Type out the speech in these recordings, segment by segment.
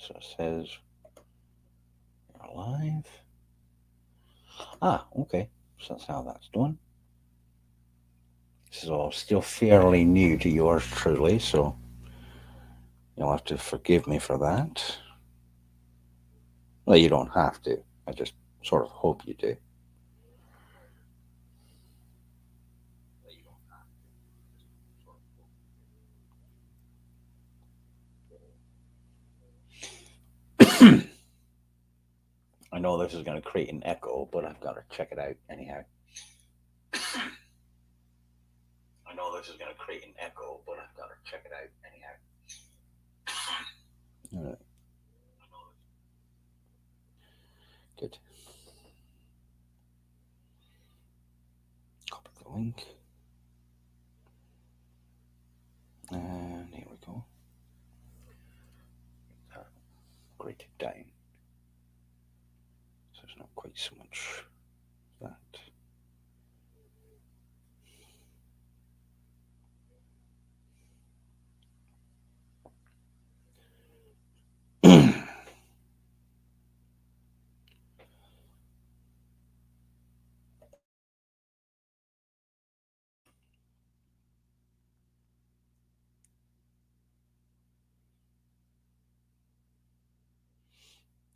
So it says you're live. Ah, okay. So that's how that's done. This is all still fairly new to yours truly, so you'll have to forgive me for that. Well, you don't have to. I just sort of hope you do. I know this is going to create an echo, but I've got to check it out anyhow. I know this is going to create an echo, but I've got to check it out anyhow. All right. Good. Copy the link. And here we go. Grate it down. So it's not quite so much that.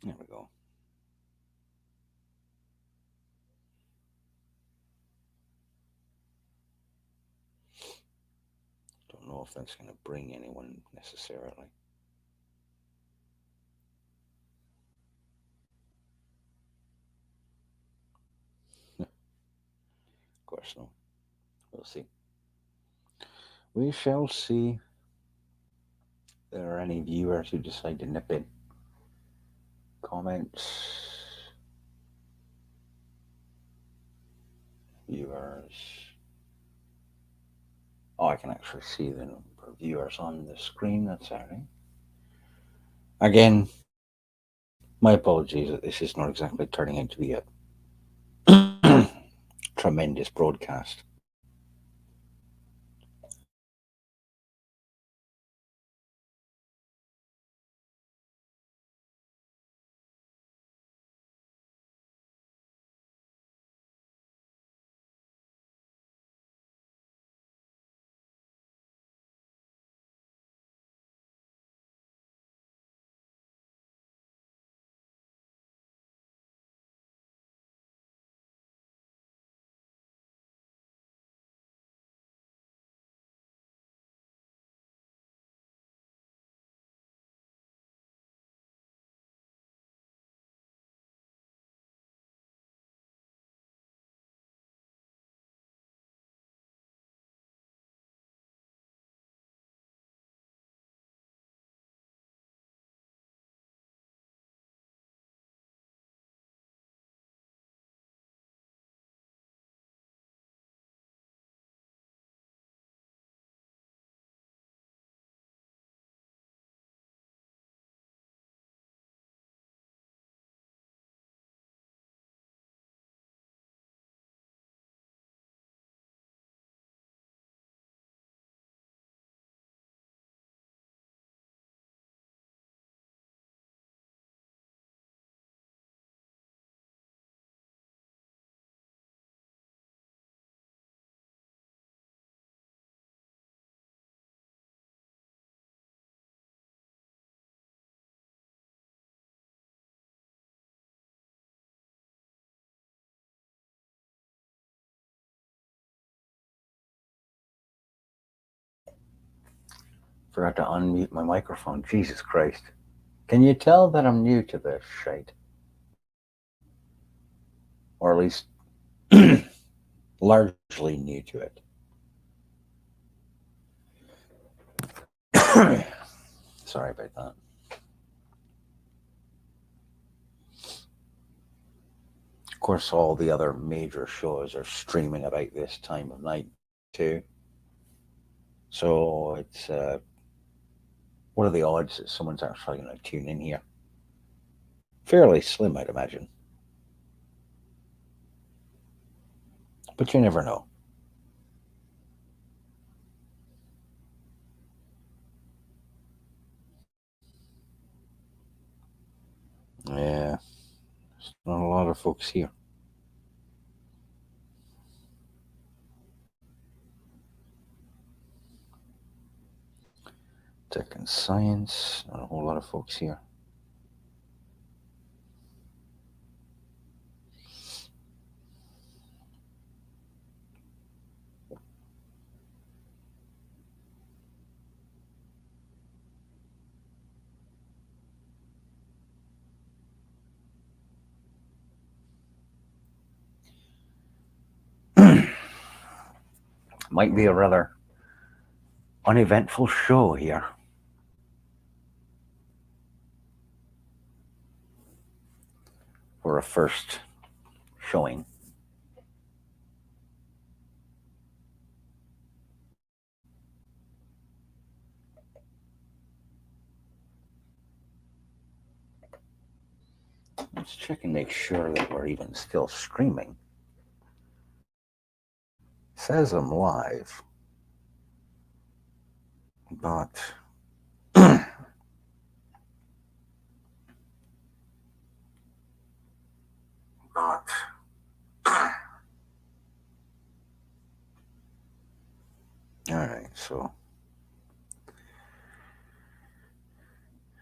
There we go. Don't know if that's going to bring anyone necessarily. Of course, no. We'll see. We shall see. If there are any viewers who decide to nip in. Comments. Viewers. Oh, I can actually see the number of viewers on the screen. That's all right. Again, my apologies that this is not exactly turning out to be a tremendous broadcast. Forgot to unmute my microphone. Jesus Christ. Can you tell that I'm new to this shite? Or at least largely new to it. Sorry about that. Of course, all the other major shows are streaming about this time of night too. So it's what are the odds that someone's actually going to tune in here? Fairly slim, I'd imagine. But you never know. of folks here. Tech and science, not a whole lot of folks here. Might be a rather uneventful show here. For a first showing. Let's check and make sure that we're even still streaming. It says I'm live, but all right, so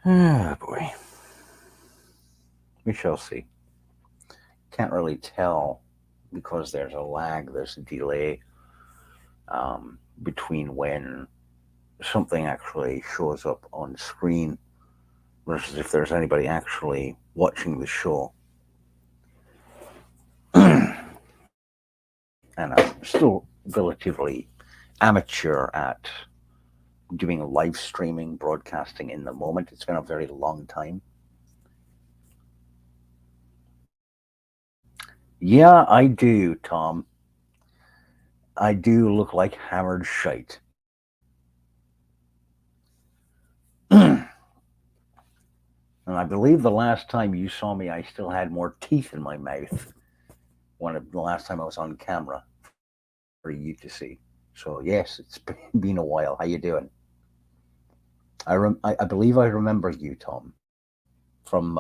boy, we shall see. Can't really tell because there's a lag, there's a delay between when something actually shows up on screen versus if there's anybody actually watching the show. And I'm still relatively amateur at doing live streaming, broadcasting in the moment. It's been a very long time. Yeah, I do, Tom. I do look like hammered shite. And I believe the last time you saw me, I still had more teeth in my mouth. The last time I was on camera for you to see. So yes, it's been a while. How you doing? I believe I remember you, Tom, from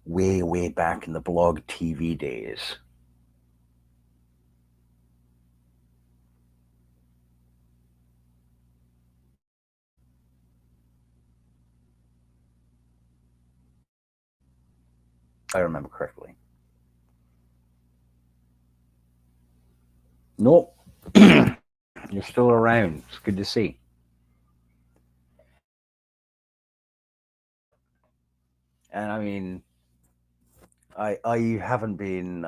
way back in the blog TV days. I remember correctly. Nope. You're still around. It's good to see. And I mean, I haven't been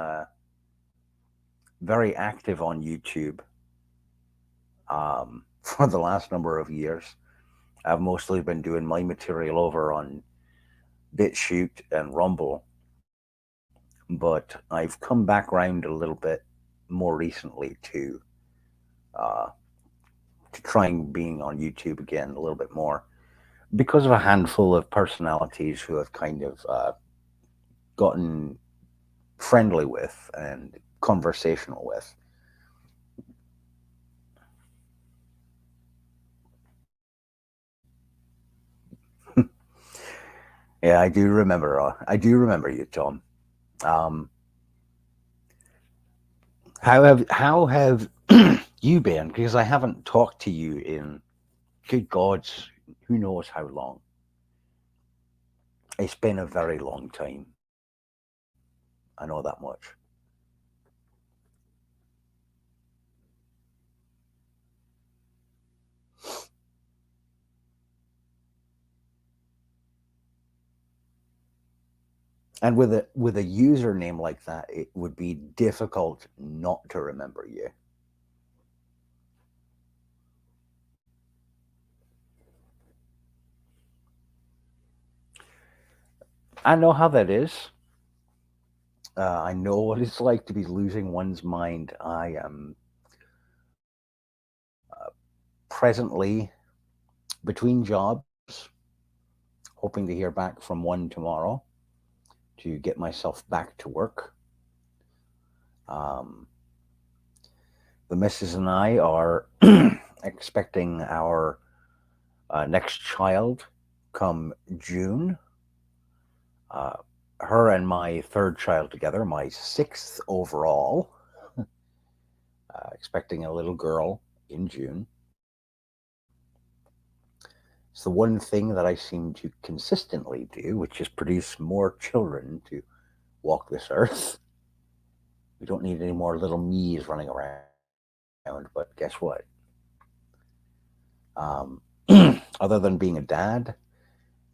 very active on YouTube for the last number of years. I've mostly been doing my material over on BitChute and Rumble, but I've come back around a little bit more recently to trying being on YouTube again a little bit more because of a handful of personalities who have kind of gotten friendly with and conversational with. Yeah, I do remember. I do remember you, Tom. How have you been? Because I haven't talked to you in, good gods, who knows how long. It's been a very long time. I know that much. And with a username like that, it would be difficult not to remember you. I know how that is. I know what it's like to be losing one's mind. I am presently between jobs, hoping to hear back from one tomorrow to get myself back to work. The missus and I are expecting our next child come June. her and my third child together, my sixth overall, expecting a little girl in June. It's the one thing that I seem to consistently do, which is produce more children to walk this earth. We don't need any more little me's running around, but guess what? Other than being a dad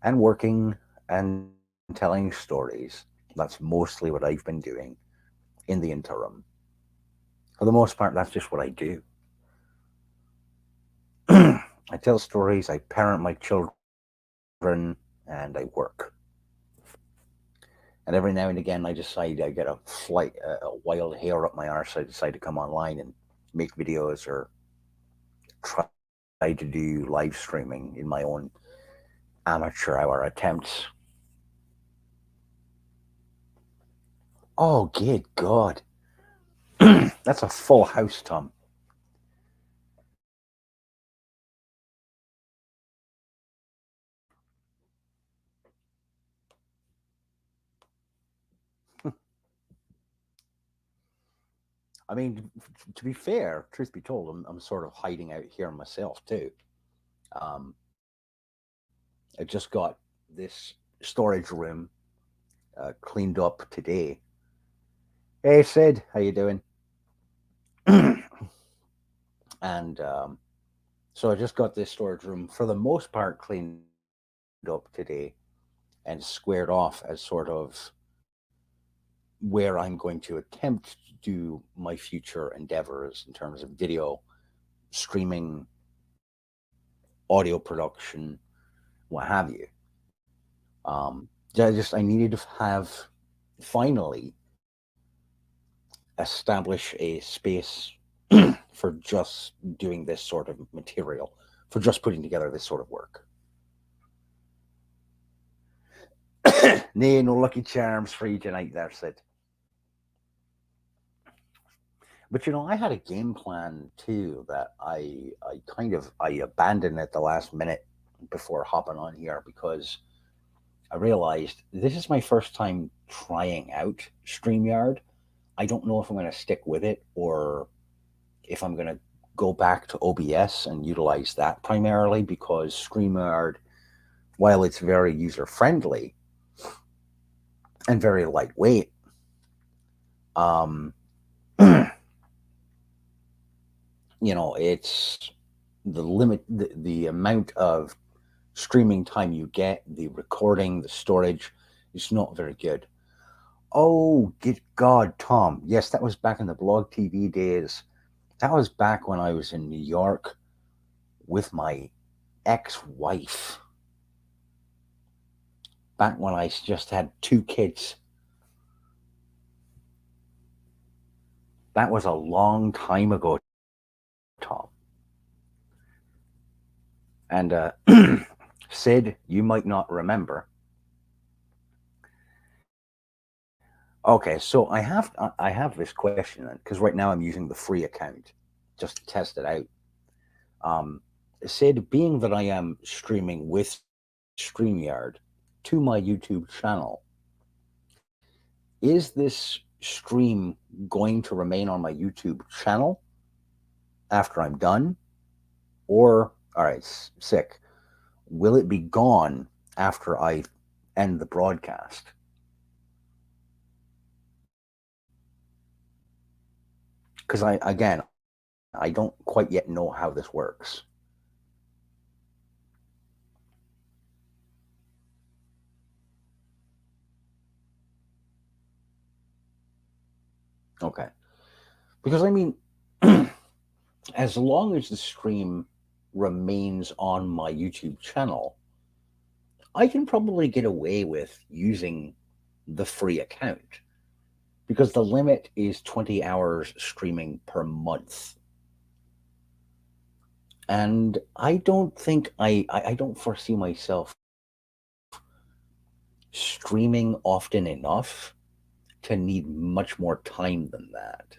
and working and telling stories, that's mostly what I've been doing in the interim. For the most part, that's just what I do. I tell stories, I parent my children, and I work. And every now and again, I decide I get a wild hair up my arse. I decide to come online and make videos or try to do live streaming in my own amateur hour attempts. Oh, good God. That's a full house, Tom. I mean, to be fair, truth be told, I'm sort of hiding out here myself too. Um, I just got this storage room cleaned up today. Hey, Sid, how you doing? and so I just got this storage room for the most part cleaned up today and squared off as sort of where I'm going to attempt to do my future endeavors in terms of video streaming, audio production, what have you. I needed to have finally establish a space for just doing this sort of material, for just putting together this sort of work. Nay, no lucky charms for you tonight, there, Sid. But I had a game plan too that I abandoned at the last minute before hopping on here because I realized this is my first time trying out StreamYard. I don't know if I'm going to stick with it or if I'm going to go back to OBS and utilize that primarily because StreamYard, while it's very user friendly and very lightweight, um, it's the limit, the amount of streaming time you get, the recording, the storage, is not very good. Oh, good God, Tom. Yes, that was back in the blog TV days. That was back when I was in New York with my ex wife. Back when I just had two kids. That was a long time ago, Tom. And Sid, you might not remember. Okay, so I have this question because right now I'm using the free account just to test it out. Um, Sid, being that I am streaming with StreamYard to my YouTube channel, is this stream going to remain on my YouTube channel after I'm done? Or, all right, sick, will it be gone after I end the broadcast? Because I don't quite yet know how this works. Okay. Because I mean, as long as the stream remains on my YouTube channel, I can probably get away with using the free account because the limit is 20 hours streaming per month. And I don't think I don't foresee myself streaming often enough to need much more time than that.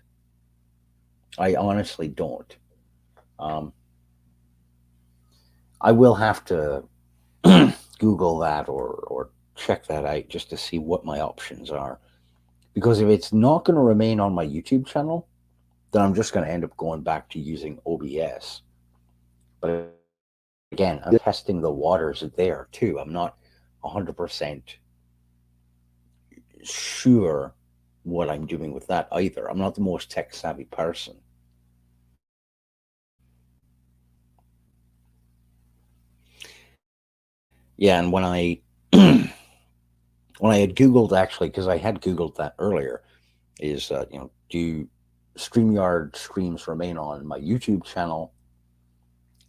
I honestly don't. Um, I will have to Google that or check that out just to see what my options are. Because if it's not going to remain on my YouTube channel, then I'm just going to end up going back to using OBS. But again, I'm testing the waters there too. I'm not 100% sure what I'm doing with that either. I'm not the most tech savvy person. Yeah, and when I had Googled actually, because I had Googled that earlier, is do Streamyard streams remain on my YouTube channel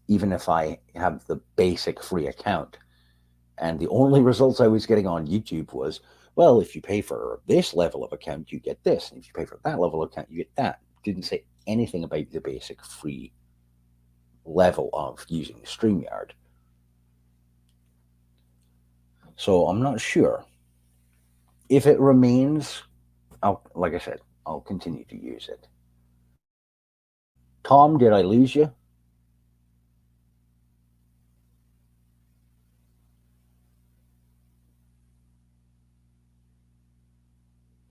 even if I have the basic free account? And the only results I was getting on YouTube was, well, if you pay for this level of account, you get this. And if you pay for that level of account, you get that. Didn't say anything about the basic free level of using StreamYard. So I'm not sure. If it remains, like I said, I'll continue to use it. Tom, did I lose you?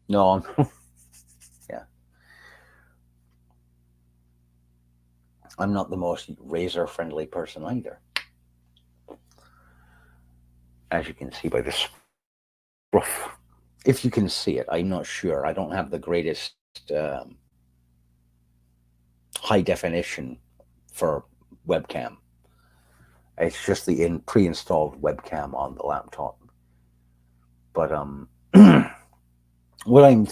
No, yeah. I'm not the most razor friendly person either. As you can see by this roof. If you can see it, I'm not sure. I don't have the greatest high definition for webcam. It's just the pre-installed webcam on the laptop. But what I'm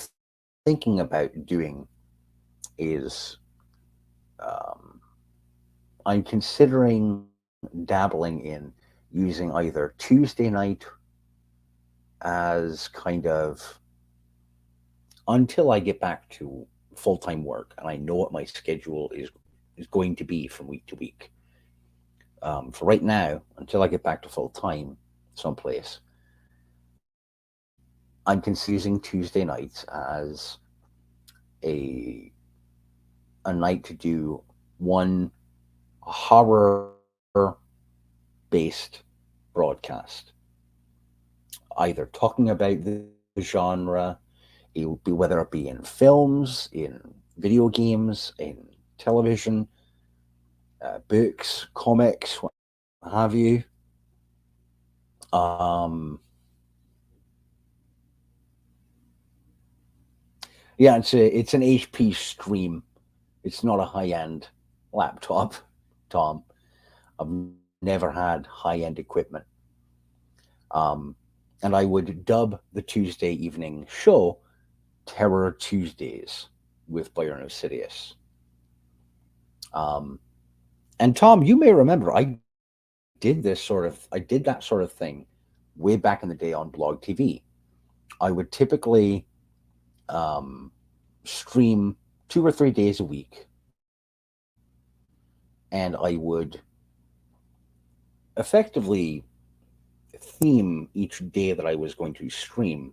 thinking about doing is I'm considering dabbling in using either Tuesday night as kind of until I get back to full time work and I know what my schedule is going to be from week to week. For right now, until I get back to full time someplace, I'm considering Tuesday nights as a a night to do one horror based broadcast, either talking about the genre, it would be whether it be in films, in video games, in television, books, comics, what have you. Um, yeah, it's an HP Stream. It's not a high end laptop, Tom. I've never had high end equipment. Um, and I would dub the Tuesday evening show Terror Tuesdays with Byron Osidious. Um, and Tom, you may remember I did that sort of thing way back in the day on Blog TV. I would typically um, stream 2 or 3 days a week, and I would effectively theme each day that I was going to stream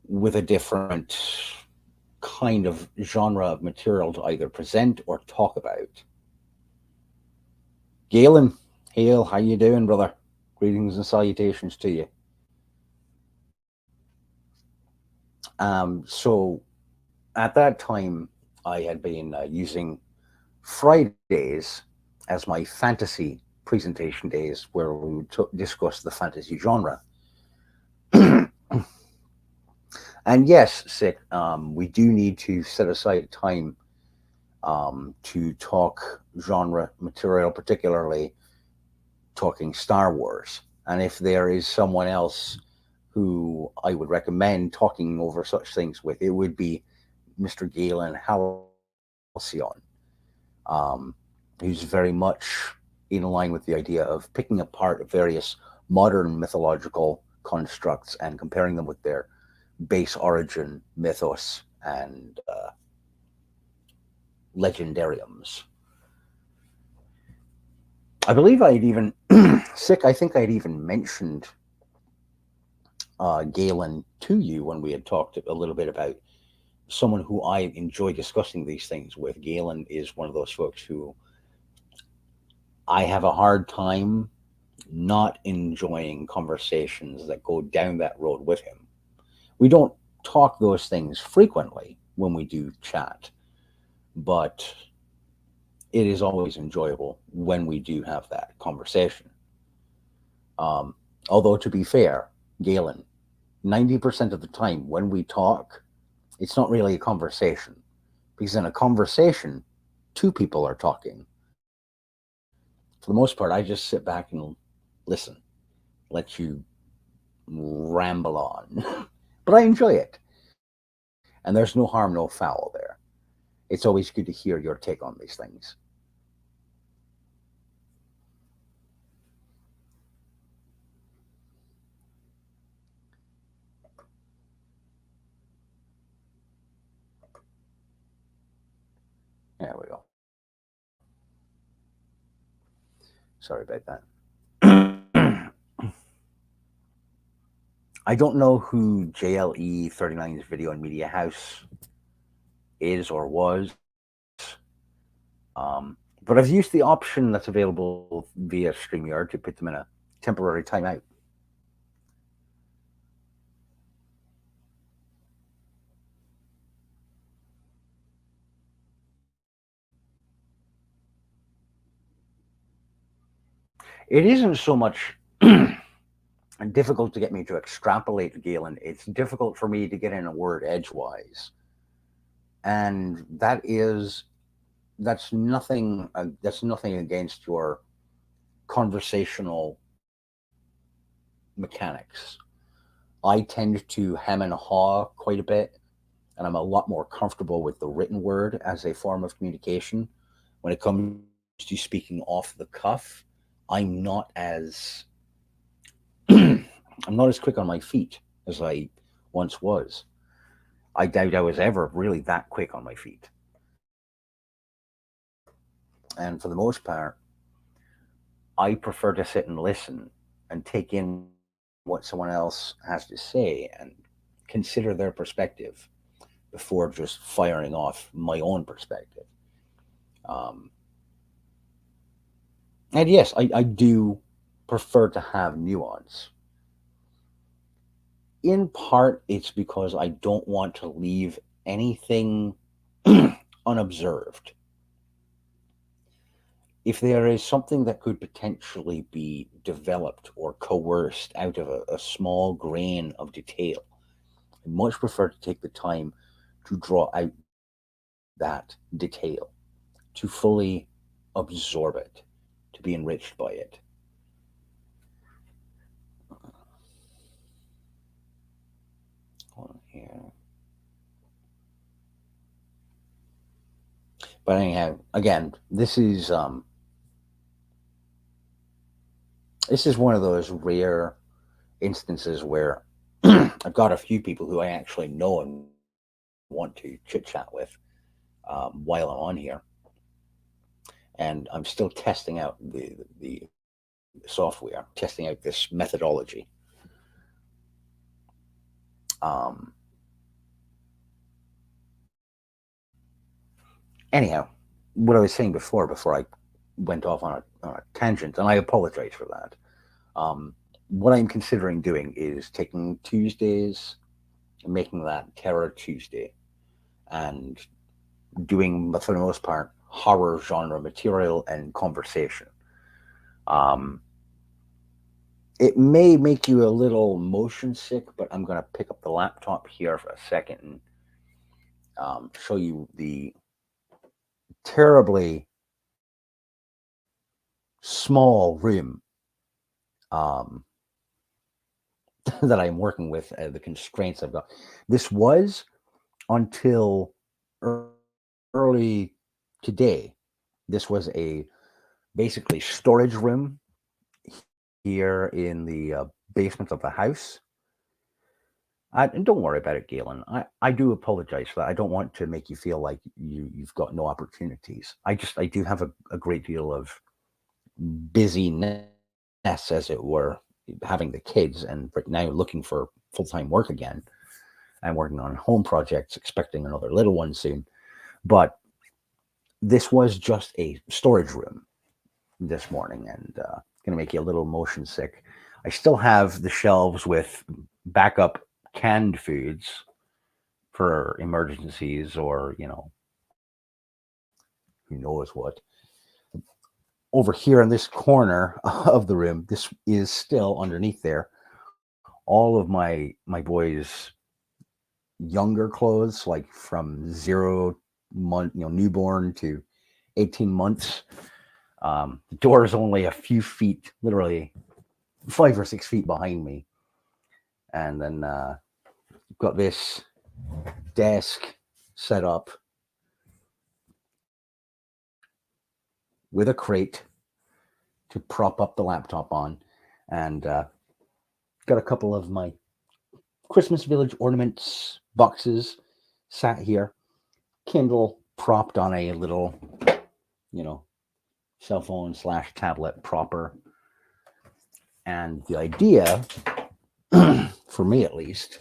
with a different kind of genre of material to either present or talk about. Galen, Hale, how you doing, brother? Greetings and salutations to you. So at that time, I had been using Fridays as my fantasy presentation days, where we would discuss the fantasy genre. And yes, Sick, we do need to set aside time to talk genre material, particularly talking Star Wars. And if there is someone else who I would recommend talking over such things with, it would be Mr. Galen Halcyon, who's very much in line with the idea of picking apart various modern mythological constructs and comparing them with their base origin mythos and legendariums. I believe I'd even Sick. I think I'd even mentioned Galen to you when we had talked a little bit about someone who I enjoy discussing these things with. Galen is one of those folks who I have a hard time not enjoying conversations that go down that road with him. We don't talk those things frequently when we do chat, but it is always enjoyable when we do have that conversation. Um, Although, to be fair, Galen, 90% of the time when we talk, it's not really a conversation. Because in a conversation, two people are talking. For the most part, I just sit back and listen, let you ramble on. But I enjoy it. And there's no harm, no foul there. It's always good to hear your take on these things. There we go. Sorry about that. I don't know who JLE 39's Video and Media House is or was, but I've used the option that's available via StreamYard to put them in a temporary timeout. It isn't so much difficult to get me to extrapolate, Galen. It's difficult for me to get in a word edgewise, and that's nothing against your conversational mechanics. I tend to hem and haw quite a bit, and I'm a lot more comfortable with the written word as a form of communication. When it comes to speaking off the cuff, I'm not as I'm not as quick on my feet as I once was. I doubt I was ever really that quick on my feet. And for the most part, I prefer to sit and listen and take in what someone else has to say and consider their perspective before just firing off my own perspective. Um, and yes, I do prefer to have nuance. In part, it's because I don't want to leave anything unobserved. If there is something that could potentially be developed or coerced out of a small grain of detail, I much prefer to take the time to draw out that detail, to fully absorb it, to be enriched by it. Hold on here. But anyhow, again, this is one of those rare instances where I've got a few people who I actually know and want to chit chat with while I'm on here, and I'm still testing out the software, testing out this methodology. Um, Anyhow, what I was saying before I went off on a tangent, and I apologize for that. What I'm considering doing is taking Tuesdays and making that Terror Tuesday, and doing, for the most part, horror genre material and conversation. Um, it may make you a little motion sick, but I'm going to pick up the laptop here for a second and show you the terribly small room um, that I'm working with, the constraints I've got. This was until early today. This was a basically storage room here in the basement of the house. And don't worry about it, Galen. I do apologize for that. I don't want to make you feel like you've got no opportunities. I do have a great deal of busyness, as it were, having the kids and right now looking for full-time work again. I'm working on home projects, expecting another little one soon. But this was just a storage room. this morning, and going to make you a little motion sick. I still have the shelves with backup canned foods for emergencies, or who knows what. Over here in this corner of the room, this is still underneath there. All of my boys' younger clothes, like from 0 month, newborn to 18 months. The door is only a few feet, literally 5 or 6 feet behind me. And then got this desk set up with a crate to prop up the laptop on, and got a couple of my Christmas Village ornaments boxes sat here, Kindle propped on a little, cell phone / tablet propper. And the idea, for me at least,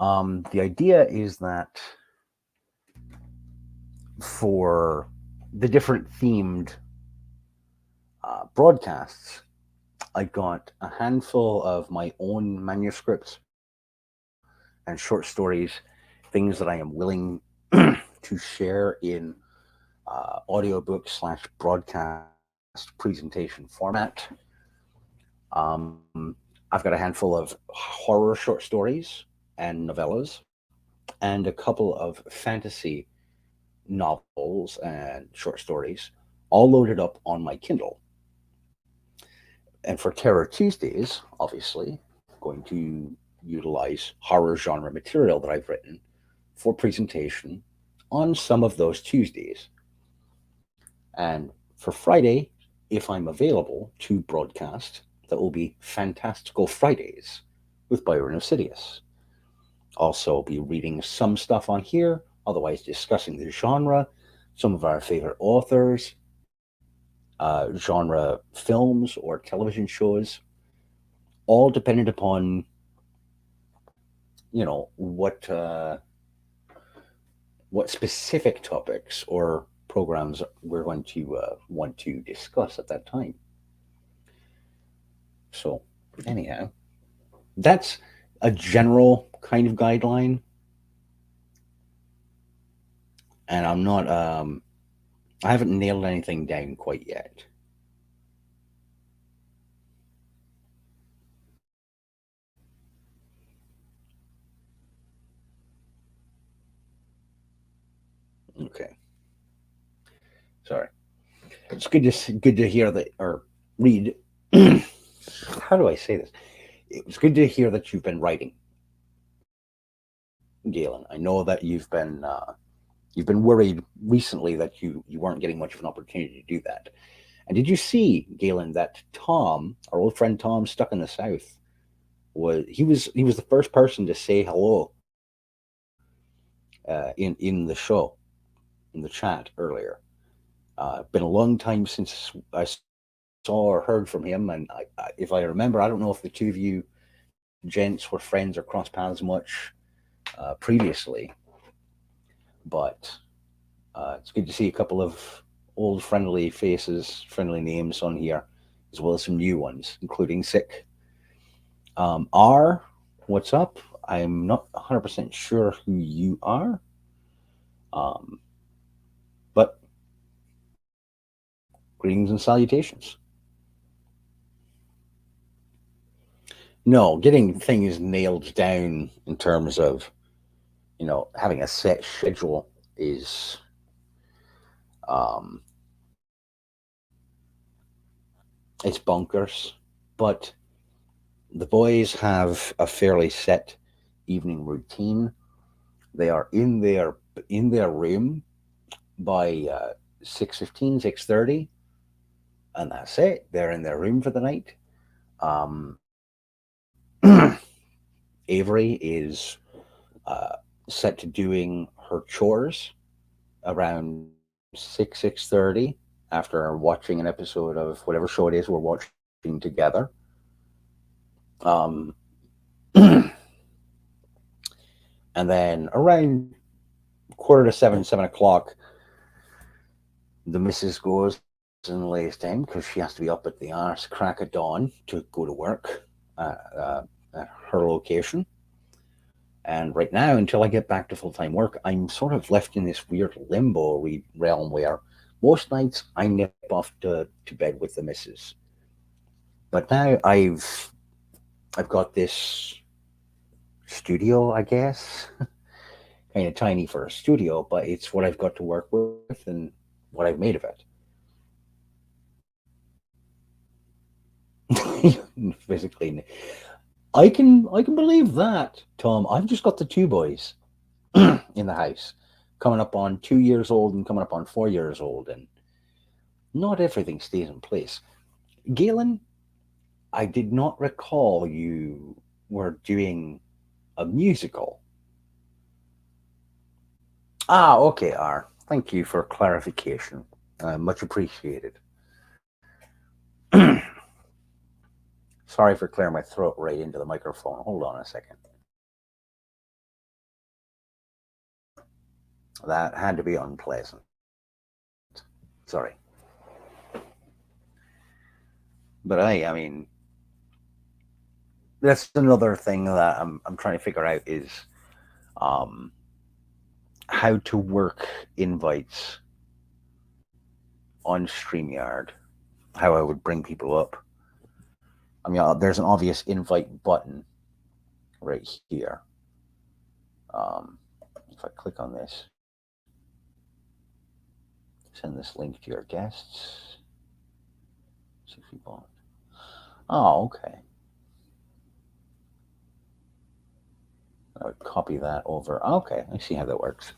the idea is that for the different themed broadcasts, I got a handful of my own manuscripts and short stories, things that I am willing to share in audiobook / broadcast presentation format. I've got a handful of horror short stories and novellas, and a couple of fantasy novels and short stories, all loaded up on my Kindle. And for Terror Tuesdays, obviously, going to utilize horror genre material that I've written for presentation on some of those Tuesdays. And for Friday, if I'm available to broadcast, that will be Fantastical Fridays with Byron Osidious. Also be reading some stuff on here, otherwise discussing the genre, some of our favorite authors, genre films or television shows, all dependent upon, what specific topics or programs we're going to want to discuss at that time. So, anyhow, that's a general kind of guideline, and I'm not. I haven't nailed anything down quite yet. Okay, sorry. It's good to hear that, or read. How do I say this? It's good to hear that you've been writing, Galen. I know that you've been worried recently that you weren't getting much of an opportunity to do that. And did you see, Galen, that Tom, our old friend Tom, stuck in the South, was the first person to say hello in the show, in the chat earlier. Been a long time since I saw or heard from him, and if I remember, I don't know if the two of you gents were friends or crossed paths much previously, but it's good to see a couple of old friendly faces, friendly names on here, as well as some new ones, including Sick. R, what's up? I'm not 100% sure who you are, but greetings and salutations. No, getting things nailed down in terms of, having a set schedule is it's bonkers, but the boys have a fairly set evening routine. They are in their room by 6:15, 6:30, and that's it. They're in their room for the night. Um, Avery is set to doing her chores around 6:30 after watching an episode of whatever show it is we're watching together. Um, and then around 6:45, 7 o'clock, the missus goes lays down because she has to be up at the arse crack of dawn to go to work at her location. And right now, until I get back to full time work, I'm sort of left in this weird limbo realm where most nights I nip off to bed with the missus. But now I've got this studio, I guess, kind of tiny for a studio, but it's what I've got to work with and what I've made of it. Physically, I can believe that, Tom. I've just got the two boys in the house, coming up on 2 years old and coming up on 4 years old, and not everything stays in place. Galen, I did not recall you were doing a musical. Ah, okay, R. Thank you for clarification. Much appreciated. Sorry for clearing my throat right into the microphone. Hold on a second. That had to be unpleasant. Sorry. But I mean, that's another thing that I'm trying to figure out is um, how to work invites on StreamYard, how I would bring people up. I mean, there's an obvious invite button right here. If I click on this, send this link to your guests. See if you want. Oh, okay. I would copy that over. Okay, I see how that works.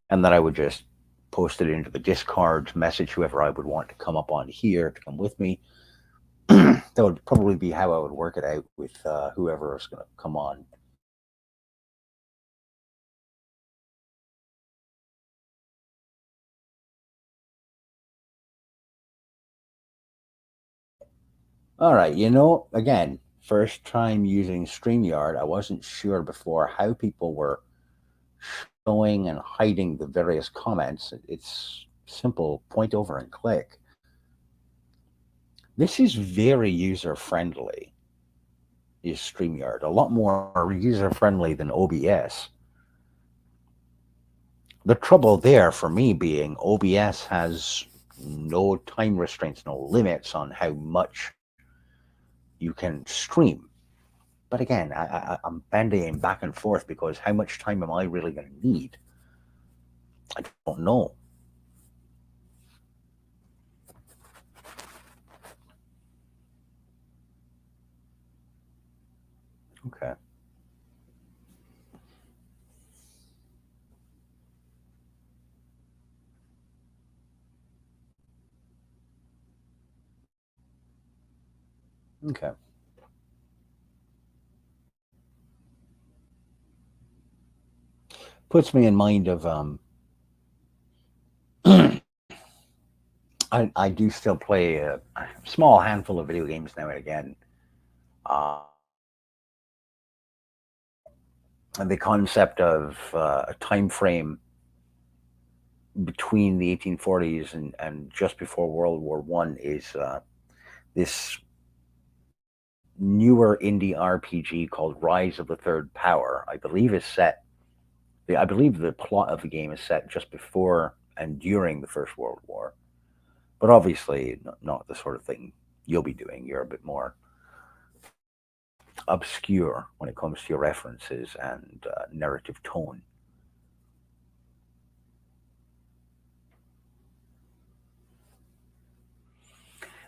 And then I would just post it into the Discord, message whoever I would want to come up on here to come with me. That would probably be how I would work it out with whoever is going to come on. All right, again, first time using StreamYard, I wasn't sure before how people were showing and hiding the various comments. It's simple, point over and click. This is very user friendly, is StreamYard. A lot more user friendly than OBS. The trouble there for me being OBS has no time restraints, no limits on how much you can stream. But again, I'm bandying back and forth because how much time am I really going to need? I don't know. Okay. Okay. Puts me in mind of I do still play a small handful of video games now and again. Uh, and the concept of a time frame between the 1840s and just before World War One is this newer indie RPG called Rise of the Third Power. I believe is set. I believe the plot of the game is set just before and during the First World War, but obviously not the sort of thing you'll be doing. You're a bit more obscure when it comes to your references and narrative tone.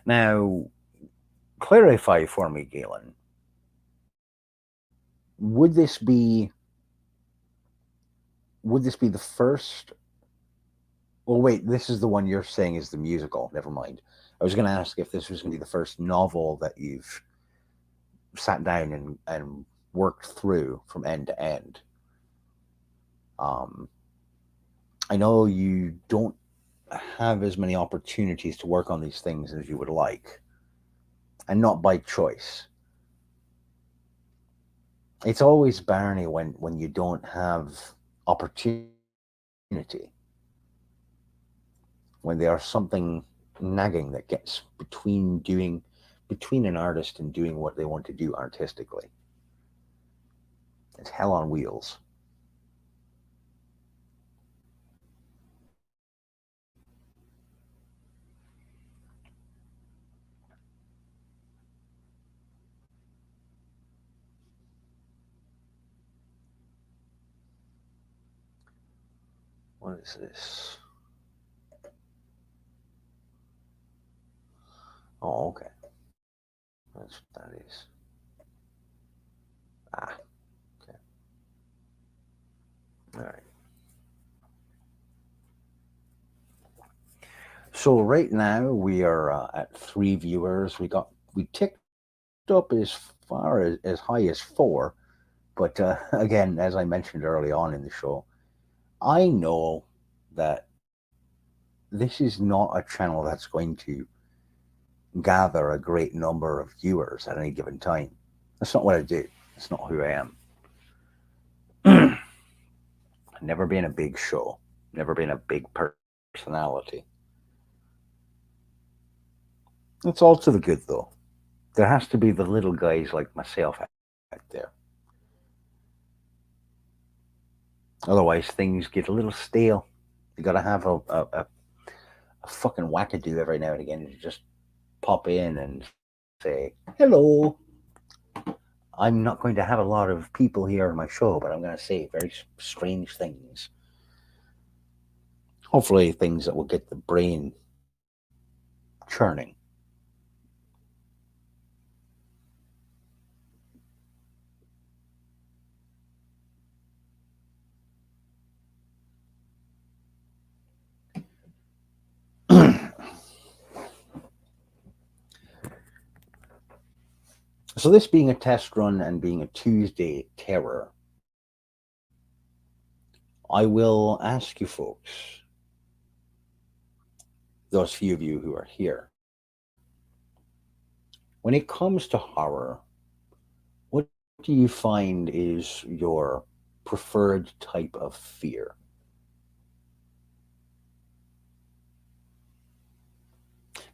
Now, clarify for me, Galen. Would this be the first? Well, wait. This is the one you're saying is the musical. Never mind. I was going to ask if this was going to be the first novel that you've sat down and worked through from end to end. Um, I know you don't have as many opportunities to work on these things as you would like, and not by choice. It's always Barney when you don't have opportunity, when there's something nagging that gets between an artist and doing what they want to do artistically. It's hell on wheels. What is this? Oh, okay. That's what that is. Ah, okay. All right. So right now we are at 3 viewers. We ticked up as far as high as 4, but again, as I mentioned early on in the show, I know that this is not a channel that's going to gather a great number of viewers at any given time. That's not what I do. That's not who I am. Never been a big show. Never been a big personality. It's all to the good, though. There has to be the little guys like myself out there. Otherwise, things get a little stale. You got to have a fucking wackadoo every now and again to just pop in and say, hello. I'm not going to have a lot of people here on my show, but I'm going to say very strange things. Hopefully, things that will get the brain churning. So, this being a test run and being a Tuesday terror, I will ask you folks, those few of you who are here, when it comes to horror, what do you find is your preferred type of fear?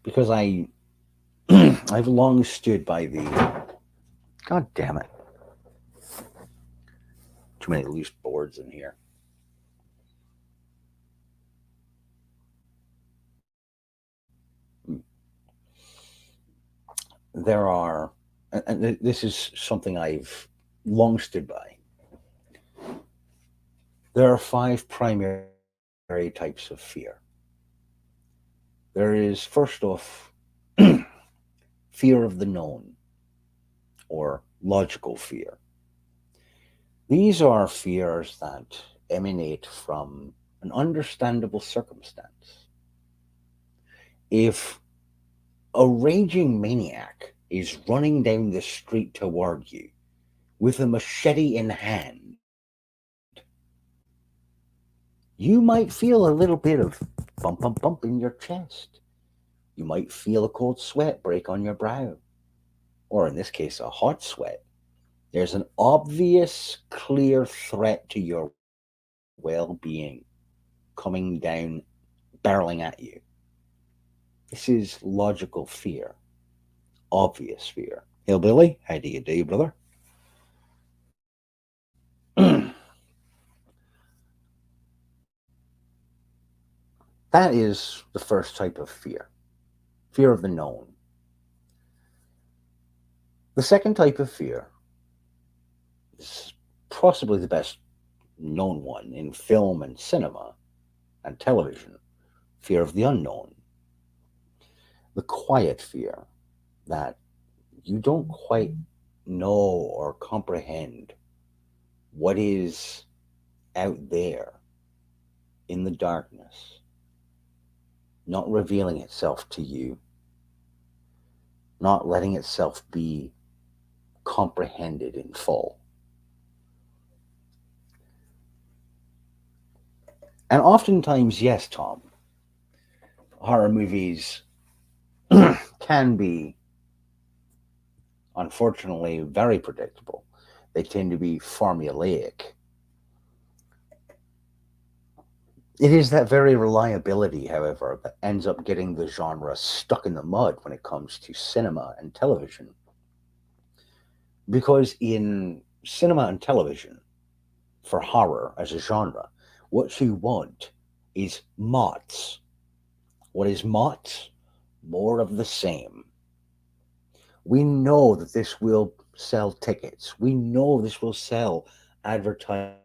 Because I've long stood by the God damn it. Too many loose boards in here. There are, and this is something I've long stood by. There are 5 primary types of fear. There is, first off, fear of the known, or logical fear. These are fears that emanate from an understandable circumstance. If a raging maniac is running down the street toward you with a machete in hand, you might feel a little bit of bump, bump, bump in your chest. You might feel a cold sweat break on your brow, or in this case, a hot sweat. There's an obvious, clear threat to your well being coming down, barreling at you. This is logical fear, obvious fear. Hillbilly, how do you do, brother? That is the first type of fear of the known. The second type of fear is possibly the best known one in film and cinema and television, fear of the unknown. The quiet fear that you don't quite know or comprehend what is out there in the darkness, not revealing itself to you, not letting itself be comprehended in full. And oftentimes, yes, Tom, horror movies can be, unfortunately, very predictable. They tend to be formulaic. It is that very reliability, however, that ends up getting the genre stuck in the mud when it comes to cinema and television. Because in cinema and television, for horror as a genre, what you want is mods. What is mods? More of the same. We know that this will sell tickets. We know this will sell advertiser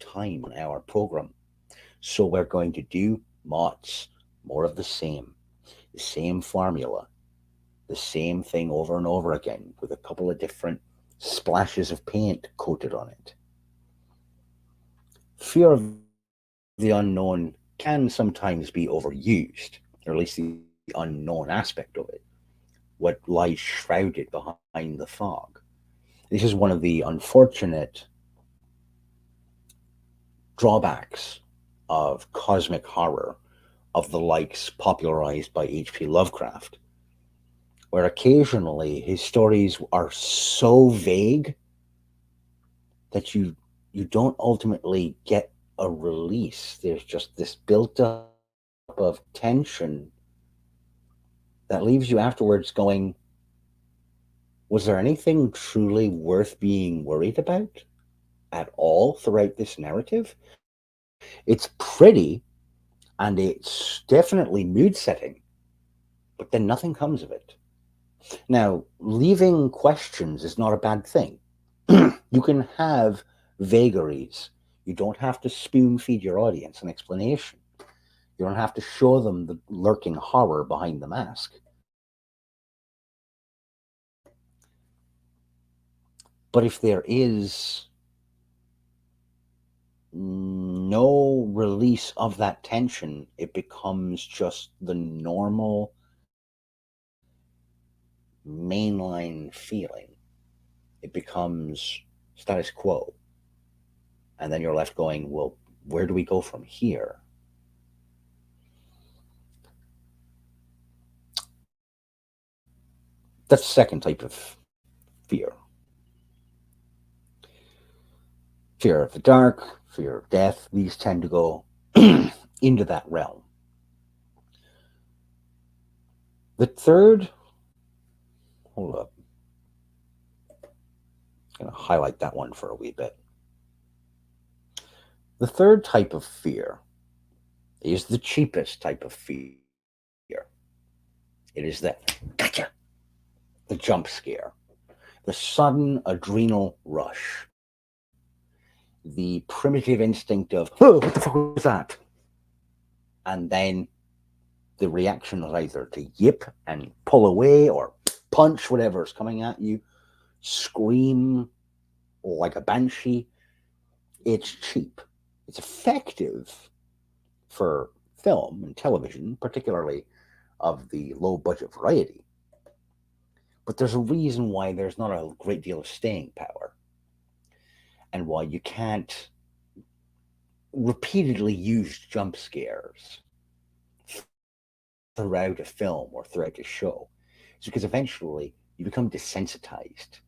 time on our program. So we're going to do mods, more of the same formula, the same thing over and over again with a couple of different splashes of paint coated on it. Fear of the unknown can sometimes be overused, or at least the unknown aspect of it, what lies shrouded behind the fog. This is one of the unfortunate drawbacks of cosmic horror of the likes popularized by H.P. Lovecraft, where occasionally his stories are so vague that you don't ultimately get a release. There's just this built up of tension that leaves you afterwards going, was there anything truly worth being worried about at all throughout this narrative? It's pretty and it's definitely mood setting, but then nothing comes of it. Now, leaving questions is not a bad thing. You can have vagaries. You don't have to spoon feed your audience an explanation. You don't have to show them the lurking horror behind the mask. But if there is no release of that tension, it becomes just the normal mainline feeling. It becomes status quo. And then you're left going, well, where do we go from here? That's the second type of fear. Fear of the dark, fear of death, these tend to go into that realm. The third, hold up, I'm going to highlight that one for a wee bit. The third type of fear is the cheapest type of fear. It is the gotcha, the jump scare, the sudden adrenal rush, the primitive instinct of, oh, what the fuck was that? And then the reaction is either to yip and pull away or punch whatever is coming at you, scream like a banshee. It's cheap. It's effective for film and television, particularly of the low budget variety. But there's a reason why there's not a great deal of staying power and why you can't repeatedly use jump scares throughout a film or throughout a show. It's because eventually you become desensitized.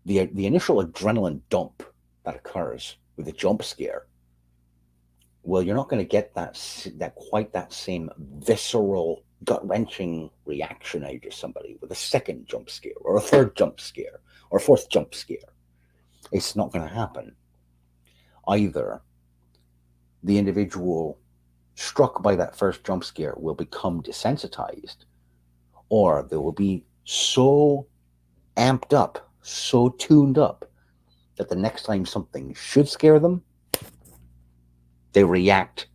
The initial adrenaline dump that occurs with a jump scare, well, you're not going to get that quite that same visceral, gut wrenching reaction out of somebody with a second jump scare or a third jump scare or a fourth jump scare. It's not going to happen. Either the individual struck by that first jump scare will become desensitized, or they will be so amped up, so tuned up, that the next time something should scare them, they react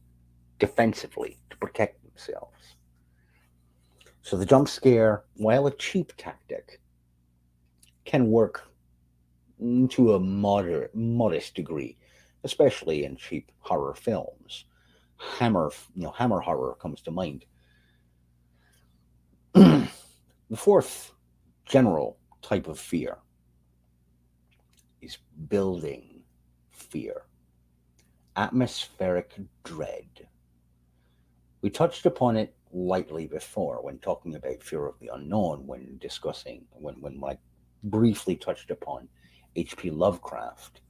defensively to protect themselves. So the jump scare, while a cheap tactic, can work to a modest degree, especially in cheap horror films. Hammer horror comes to mind. The fourth general type of fear is building fear, atmospheric dread. We touched upon it lightly before when talking about fear of the unknown, when discussing, when I briefly touched upon H.P. Lovecraft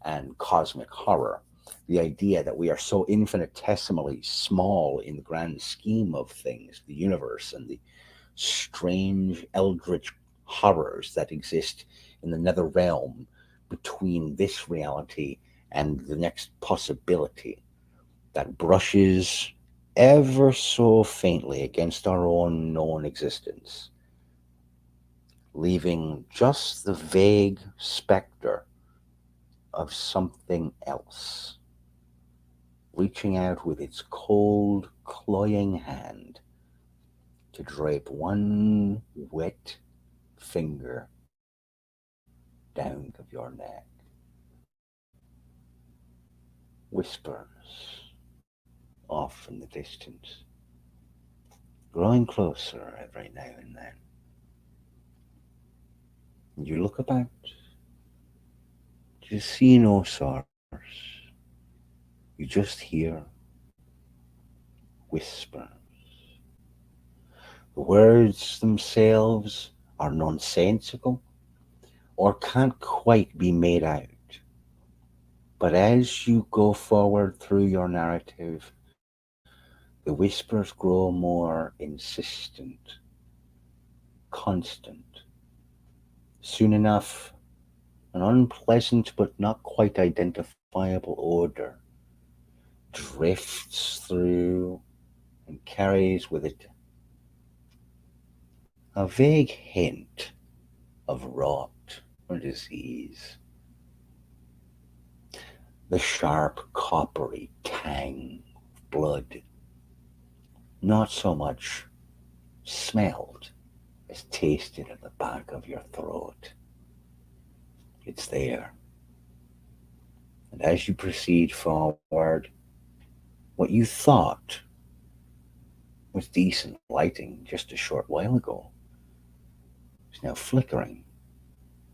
and cosmic horror. The idea that we are so infinitesimally small in the grand scheme of things, the universe, and the strange eldritch horrors that exist in the nether realm between this reality and the next possibility that brushes ever so faintly against our own known existence, leaving just the vague specter of something else, reaching out with its cold, cloying hand to drape one wet finger down of your neck. Whispers off in the distance, growing closer every now and then. And you look about, you see no source. You just hear whispers. The words themselves are nonsensical or can't quite be made out. But as you go forward through your narrative, the whispers grow more insistent, constant. Soon enough, an unpleasant but not quite identifiable odor drifts through and carries with it a vague hint of rot or disease. The sharp, coppery tang of blood, not so much smelled as tasted at the back of your throat. It's there. And as you proceed forward, what you thought was decent lighting just a short while ago is now flickering,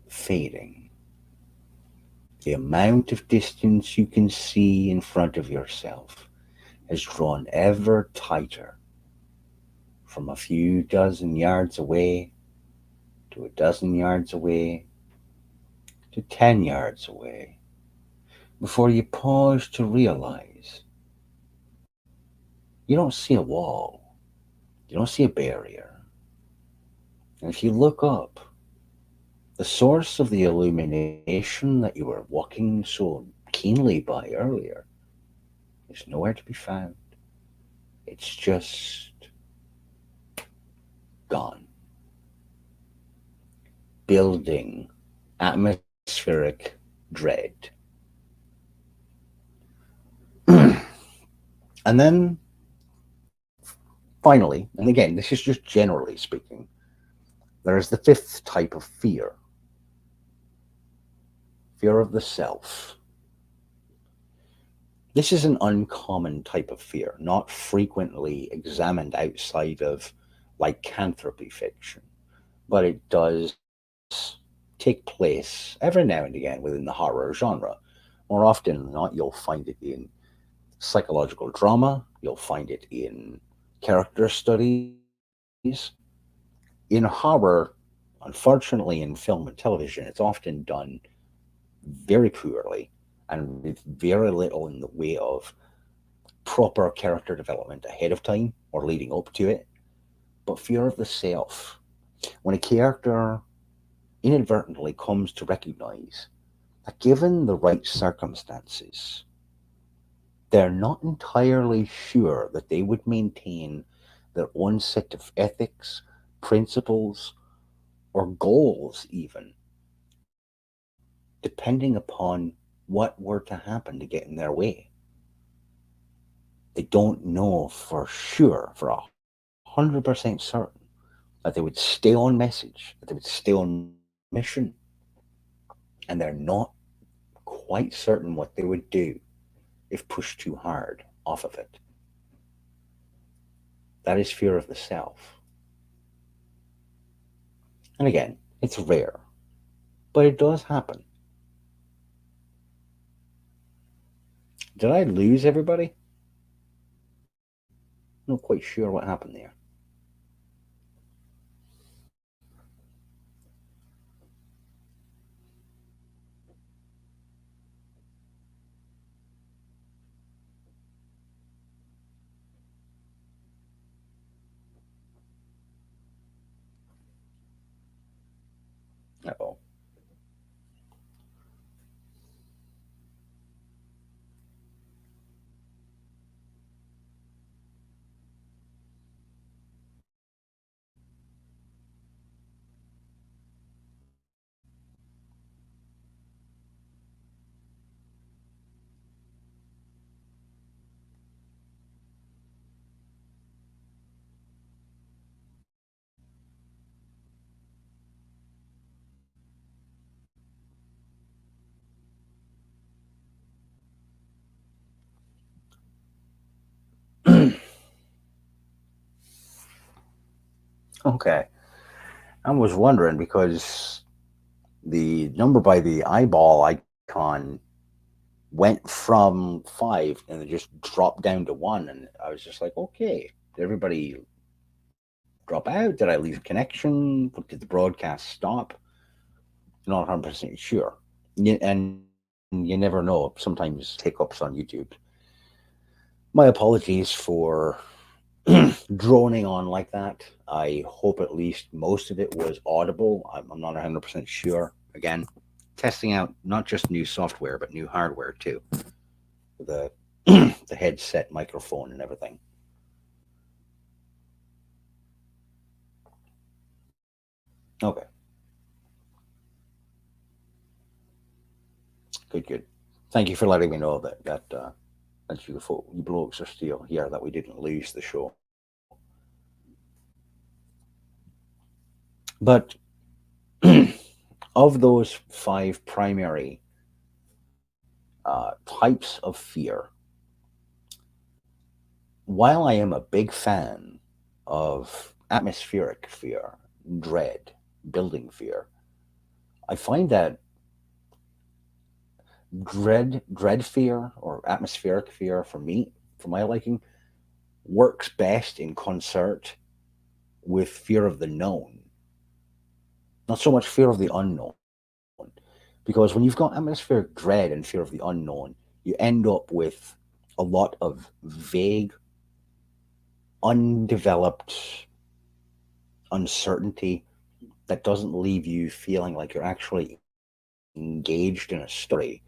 fading. The amount of distance you can see in front of yourself has drawn ever tighter, from a few dozen yards away to a dozen yards away to 10 yards away, before you pause to realize you don't see a wall, you don't see a barrier. And if you look up, the source of the illumination that you were walking so keenly by earlier is nowhere to be found. It's just gone. Building atmospheric dread. And then finally, and again, this is just generally speaking, there is the fifth type of fear, fear of the self. This is an uncommon type of fear, not frequently examined outside of lycanthropy fiction, but it does take place every now and again within the horror genre. More often than not, you'll find it in psychological drama, you'll find it in character studies. In horror, unfortunately, in film and television, it's often done very poorly and with very little in the way of proper character development ahead of time or leading up to it. But fear of the self, when a character inadvertently comes to recognize that given the right circumstances, they're not entirely sure that they would maintain their own set of ethics, principles, or goals, even, depending upon what were to happen to get in their way. They don't know for sure, for 100% certain, that they would stay on message, that they would stay on mission, and they're not quite certain what they would do if pushed too hard off of it. That is fear of the self. And again, it's rare, but it does happen. Did I lose everybody? I'm not quite sure what happened there. Uh-oh. Okay. I was wondering because the number by the eyeball icon went from 5 and it just dropped down to 1. And I was just like, okay, did everybody drop out? Did I lose connection? Did the broadcast stop? Not 100% sure. And you never know. Sometimes hiccups on YouTube. My apologies for droning on like that. I hope at least most of it was audible. I'm not 100% sure. Again, testing out not just new software, but new hardware too. The, the headset, microphone, and everything. Okay, good, good. Thank you for letting me know that you blokes are still here, that we didn't lose the show. But of those 5 primary types of fear, while I am a big fan of atmospheric fear, dread, building fear, I find that dread fear or atmospheric fear for me, for my liking, works best in concert with fear of the known, not so much fear of the unknown. Because when you've got atmospheric dread and fear of the unknown, you end up with a lot of vague, undeveloped uncertainty that doesn't leave you feeling like you're actually engaged in a story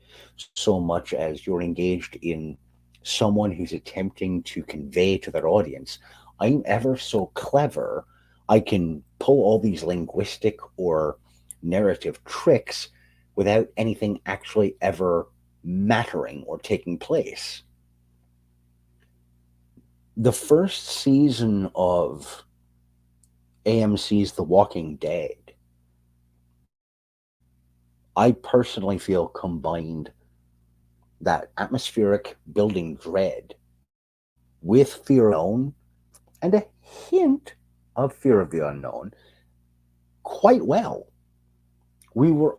so much as you're engaged in someone who's attempting to convey to their audience, I'm ever so clever. I can pull all these linguistic or narrative tricks without anything actually ever mattering or taking place. The first season of AMC's The Walking Dead, I personally feel combined that atmospheric building dread with fear of the unknown and a hint of fear of the unknown quite well. We were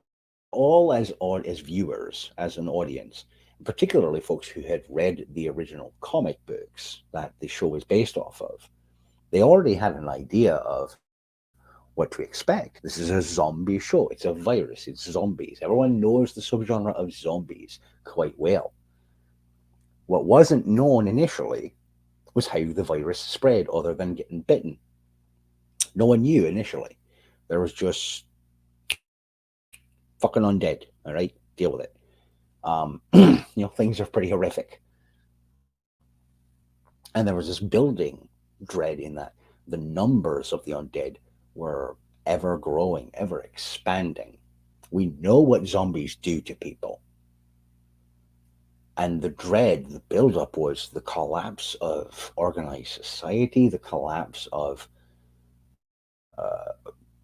all as viewers, as an audience, particularly folks who had read the original comic books that the show is based off of. They already had an idea of what to expect. This is a zombie show. It's a virus. It's zombies. Everyone knows the subgenre of zombies quite well. What wasn't known initially was how the virus spread other than getting bitten. No one knew initially. There was just fucking undead. All right, deal with it. Things are pretty horrific, and there was this building dread in that the numbers of the undead were ever growing, ever expanding. We know what zombies do to people, and the dread, the build-up was the collapse of organized society, the collapse of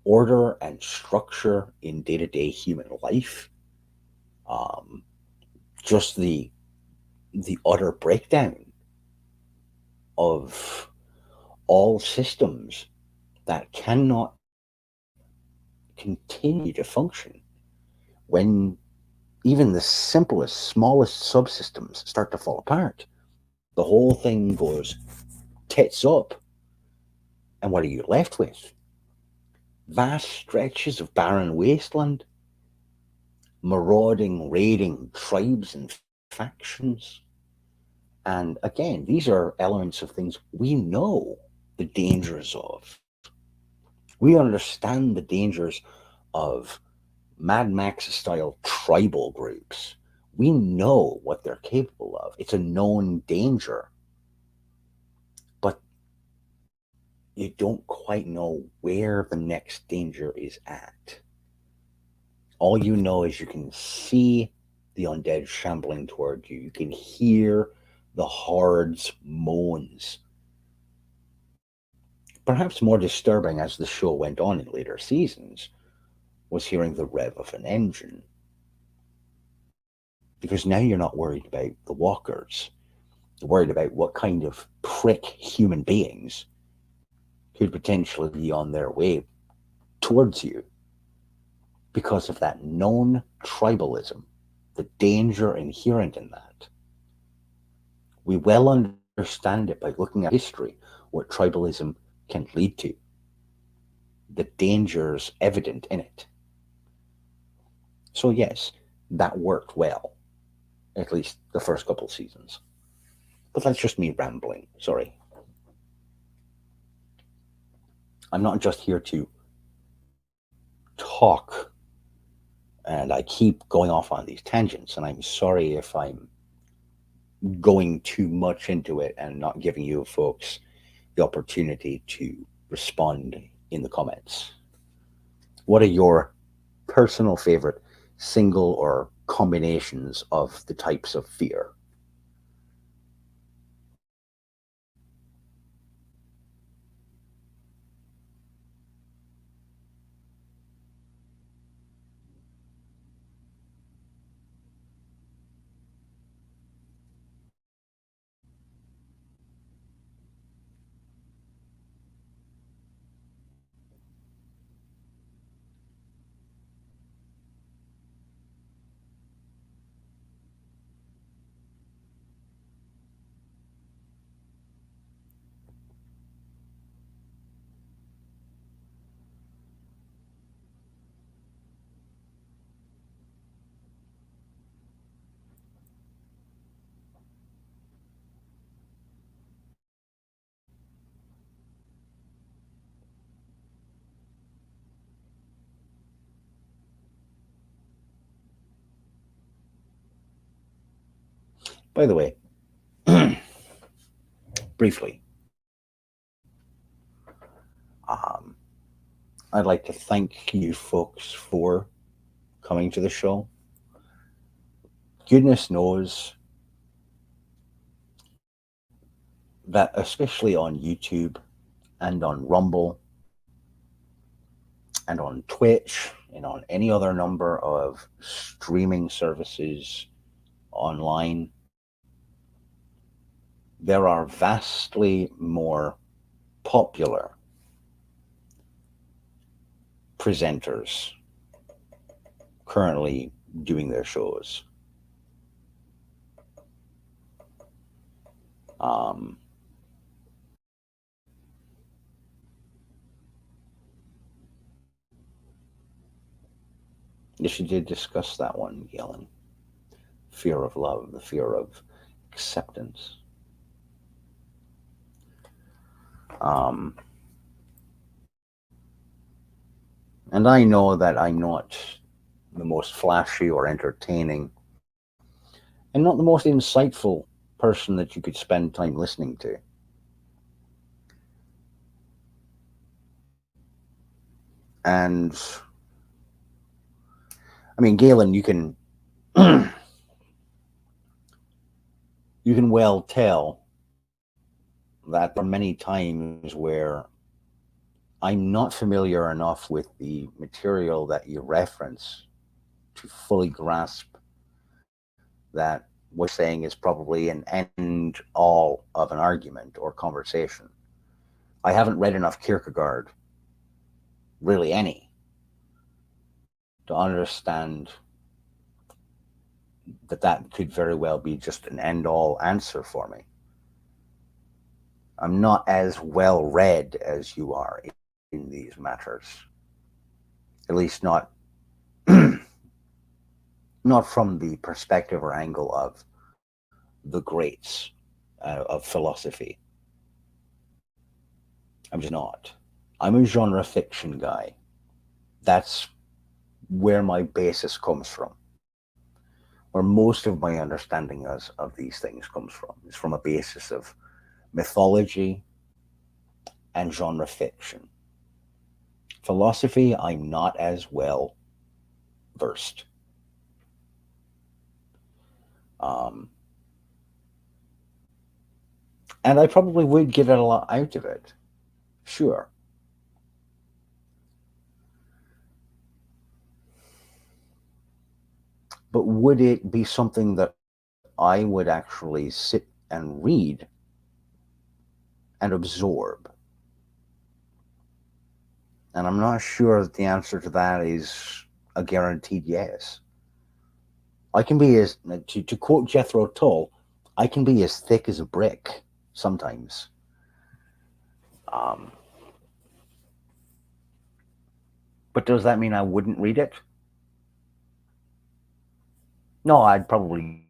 order and structure in day-to-day human life. Um, just the utter breakdown of all systems that cannot continue to function when even the simplest, smallest subsystems start to fall apart. The whole thing goes tits up, and what are you left with? Vast stretches of barren wasteland, marauding, raiding tribes and factions. And again, these are elements of things we know the dangers of. We understand the dangers of Mad Max style tribal groups. We know what they're capable of. It's a known danger, but you don't quite know where the next danger is at. All you know is you can see the undead shambling toward you. You can hear the horde's moans. Perhaps more disturbing as the show went on in later seasons was hearing the rev of an engine. Because now you're not worried about the walkers. You're worried about what kind of prick human beings could potentially be on their way towards you because of that known tribalism, the danger inherent in that. We well understand it by looking at history, what tribalism can lead to, the dangers evident in it. So, yes, that worked well, at least the first couple seasons. But that's just me rambling, sorry. I'm not just here to talk and I keep going off on these tangents, and I'm sorry if I'm going too much into it and not giving you folks the opportunity to respond in the comments. What are your personal favorite single or combinations of the types of fear? By the way, briefly, um, I'd like to thank you folks for coming to the show. Goodness knows that, especially on YouTube and on Rumble and on Twitch and on any other number of streaming services online, there are vastly more popular presenters currently doing their shows. Um, yes, you did discuss that one, Galen. Fear of love, the fear of acceptance. Um, and I know that I'm not the most flashy or entertaining and not the most insightful person that you could spend time listening to. And I mean, Galen, you can you can well tell that there are many times where I'm not familiar enough with the material that you reference to fully grasp that what you're saying is probably an end all of an argument or conversation. I haven't read enough Kierkegaard, really any, to understand that that could very well be just an end all answer for me. I'm not as well read as you are in these matters, at least not not from the perspective or angle of the greats of philosophy. I'm just not. I'm a genre fiction guy. That's where my basis comes from, where most of my understanding of these things comes from. It's from a basis of mythology and genre fiction. Philosophy, I'm not as well versed. Um, and I probably would get a lot out of it, sure. But would it be something that I would actually sit and read and absorb? And I'm not sure that the answer to that is a guaranteed yes. I can be as, to quote Jethro Tull, I can be as thick as a brick sometimes. Um, but does that mean I wouldn't read it? No, I'd probably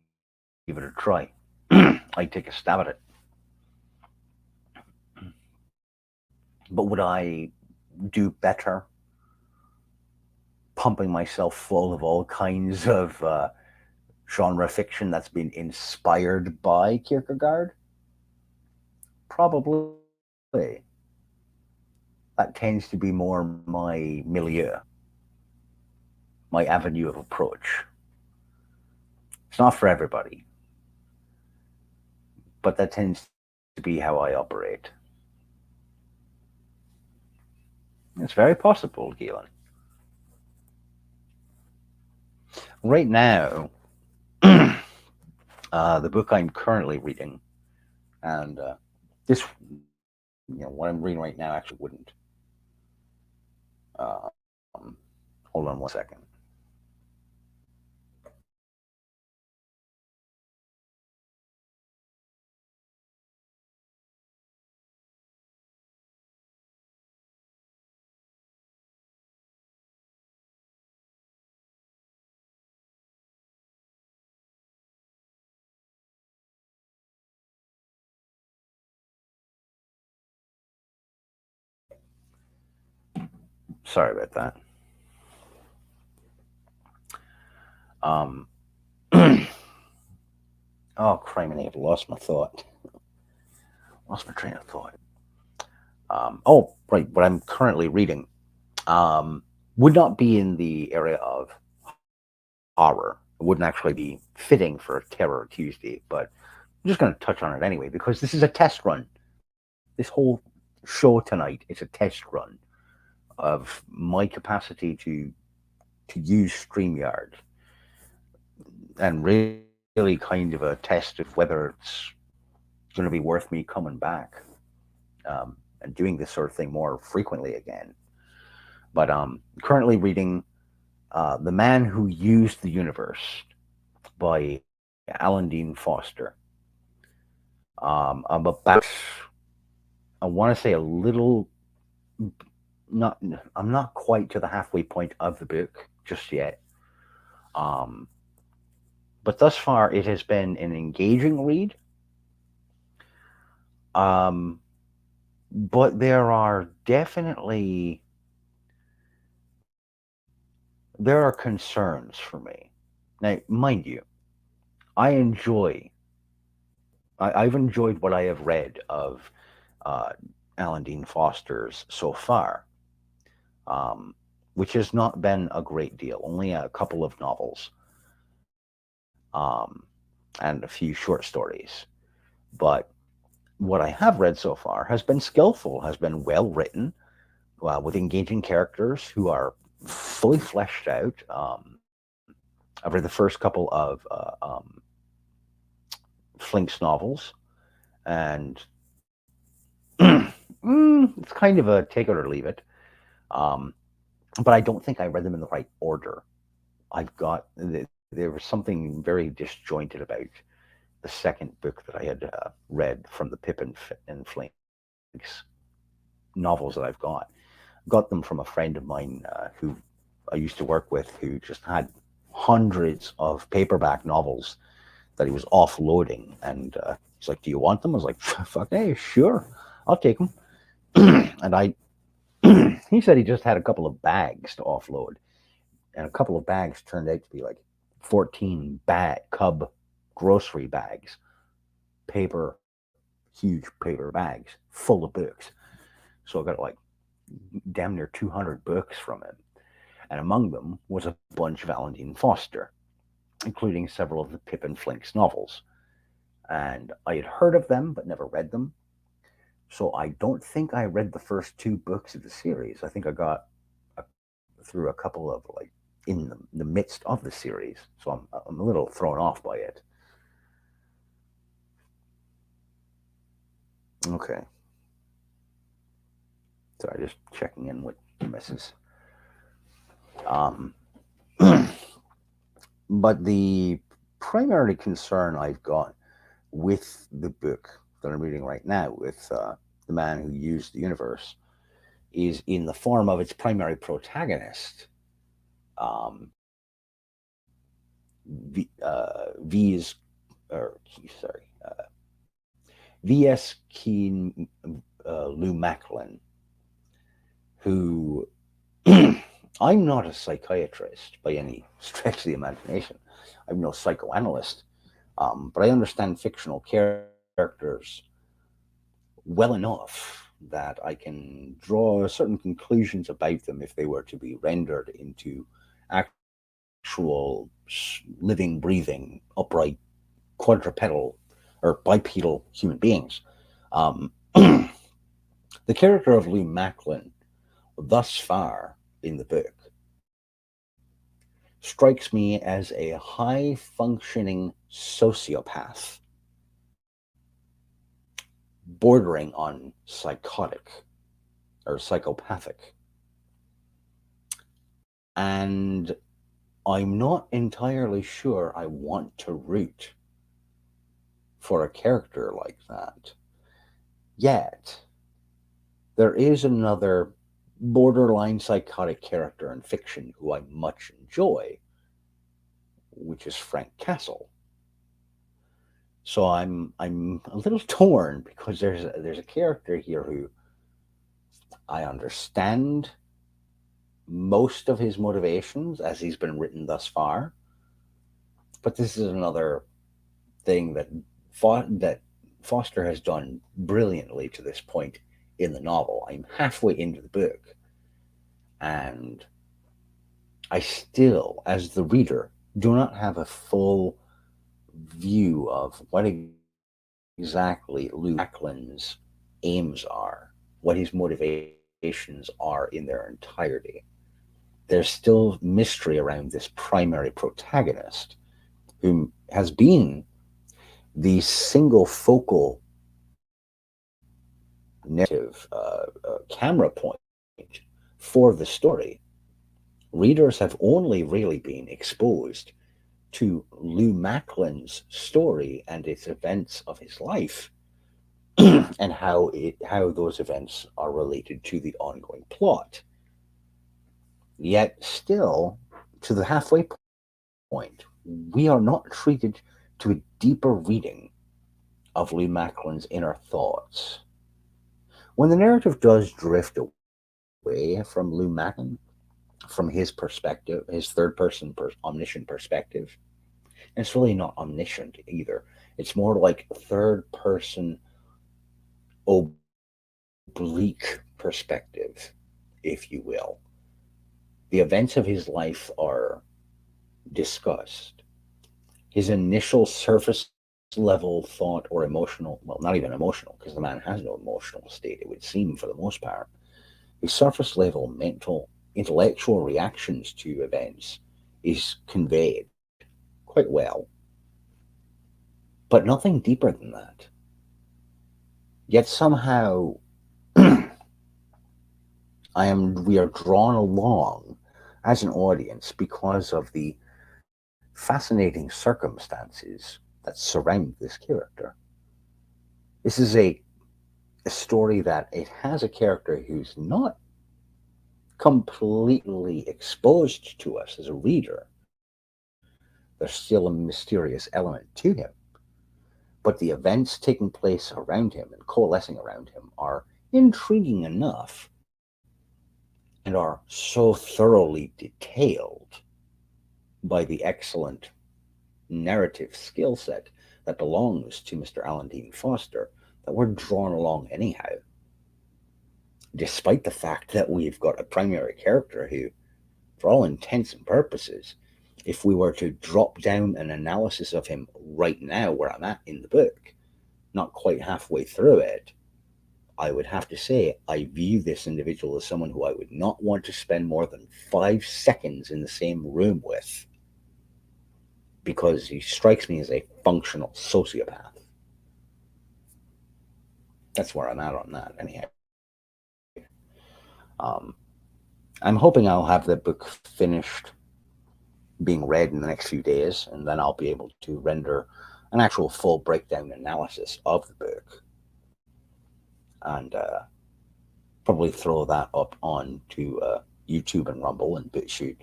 give it a try. I'd take a stab at it. But would I do better pumping myself full of all kinds of genre fiction that's been inspired by Kierkegaard? Probably. That tends to be more my milieu, my avenue of approach. It's not for everybody, but that tends to be how I operate. It's very possible, Galen. Right now, the book I'm currently reading, and this, what I'm reading right now actually wouldn't. Um, hold on 1 second. Sorry about that. Um, oh, criminy, I've lost my thought. Lost my train of thought. Oh, right, what I'm currently reading um, would not be in the area of horror. It wouldn't actually be fitting for Terror Tuesday, but I'm just going to touch on it anyway because this is a test run. This whole show tonight is a test run of my capacity to use Streamyard, and really kind of a test of whether it's going to be worth me coming back and doing this sort of thing more frequently again. But currently reading The Man Who Used the Universe by Alan Dean Foster. I'm about, I want to say a little, not, I'm not quite to the halfway point of the book just yet. Um, but thus far, it has been an engaging read. Um, but there are definitely there are concerns for me. Now, mind you, I enjoy I've enjoyed what I have read of uh, Alan Dean Foster's so far, um, which has not been a great deal, only a couple of novels um, and a few short stories. But what I have read so far has been skillful, has been well written, with engaging characters who are fully fleshed out. I've read the first couple of Flink's novels, and it's kind of a take it or leave it. Um, but I don't think I read them in the right order. I've got there was something very disjointed about the second book that I had read from the Pip and Flink's novels that I've got them from a friend of mine who I used to work with, who just had hundreds of paperback novels that he was offloading, and he's like, "Do you want them?" I was like, "Fuck, hey, sure, I'll take them." And I, he said he just had a couple of bags to offload, and a couple of bags turned out to be like 14 cub grocery bags, paper, huge paper bags full of books. So I got like damn near 200 books from him. And among them was a bunch of Valentine Foster, including several of the Pippin Flinks novels. And I had heard of them but never read them. So I don't think I read the first two books of the series. I think I got through a couple of like in the midst of the series. So I'm a little thrown off by it. Okay. Sorry, just checking in with the missus. But the primary concern I've got with the book that I'm reading right now, with The Man Who Used the Universe, is in the form of its primary protagonist, um, V's, or sorry, V.S. Keen Lou Macklin, who I'm not a psychiatrist by any stretch of the imagination. I'm no psychoanalyst, but I understand fictional characters well enough that I can draw certain conclusions about them if they were to be rendered into actual living, breathing, upright, quadrupedal or bipedal human beings. The character of Lou Macklin, thus far in the book, strikes me as a high functioning sociopath, bordering on psychotic or psychopathic. And I'm not entirely sure I want to root for a character like that. Yet, there is another borderline psychotic character in fiction who I much enjoy, which is Frank Castle. So I'm a little torn because there's a character here who I understand most of his motivations as he's been written thus far, but this is another thing that Foster has done brilliantly to this point in the novel. I'm halfway into the book, and I still, as the reader, do not have a full view of what exactly Lou Macklin's aims are, what his motivations are in their entirety. There's still mystery around this primary protagonist, who has been the single focal narrative camera point for the story. Readers have only really been exposed to Lou Macklin's story and its events of his life, and how those events are related to the ongoing plot. Yet still, to the halfway point, we are not treated to a deeper reading of Lou Macklin's inner thoughts. When the narrative does drift away from Lou Macklin, from his perspective, his third person omniscient perspective, and it's really not omniscient either. It's more like third person oblique perspective, if you will. The events of his life are discussed. His initial surface level thought or emotional, well, not even emotional, because the man has no emotional state, it would seem, for the most part. His surface level mental, intellectual reactions to events is conveyed quite well, but nothing deeper than that. Yet somehow we are drawn along as an audience because of the fascinating circumstances that surround this character. This is a story that it has a character who's not completely exposed to us as a reader. There's still a mysterious element to him. But the events taking place around him and coalescing around him are intriguing enough and are so thoroughly detailed by the excellent narrative skill set that belongs to Mr. Alan Dean Foster that we're drawn along anyhow, despite the fact that we've got a primary character who, for all intents and purposes, if we were to drop down an analysis of him right now, where I'm at in the book, not quite halfway through it, I would have to say I view this individual as someone who I would not want to spend more than 5 seconds in the same room with, because he strikes me as a functional sociopath. That's where I'm at on that, anyhow. Um, I'm hoping I'll have the book finished being read in the next few days, and then I'll be able to render an actual full breakdown analysis of the book, and probably throw that up on to YouTube and Rumble and BitChute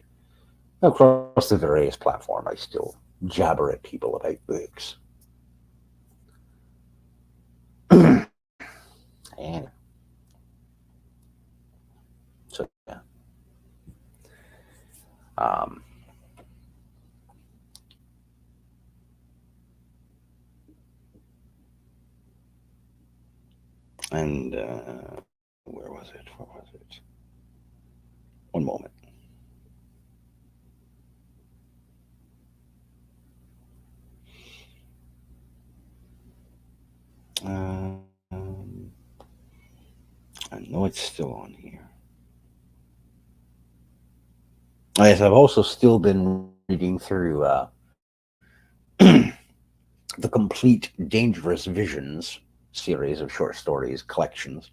across the various platforms. I still jabber at people about books. And so yeah. Um, and where was it? Where was it? One moment. Um, I know it's still on here. Oh, yes, I've also still been reading through the complete Dangerous Visions series of short stories collections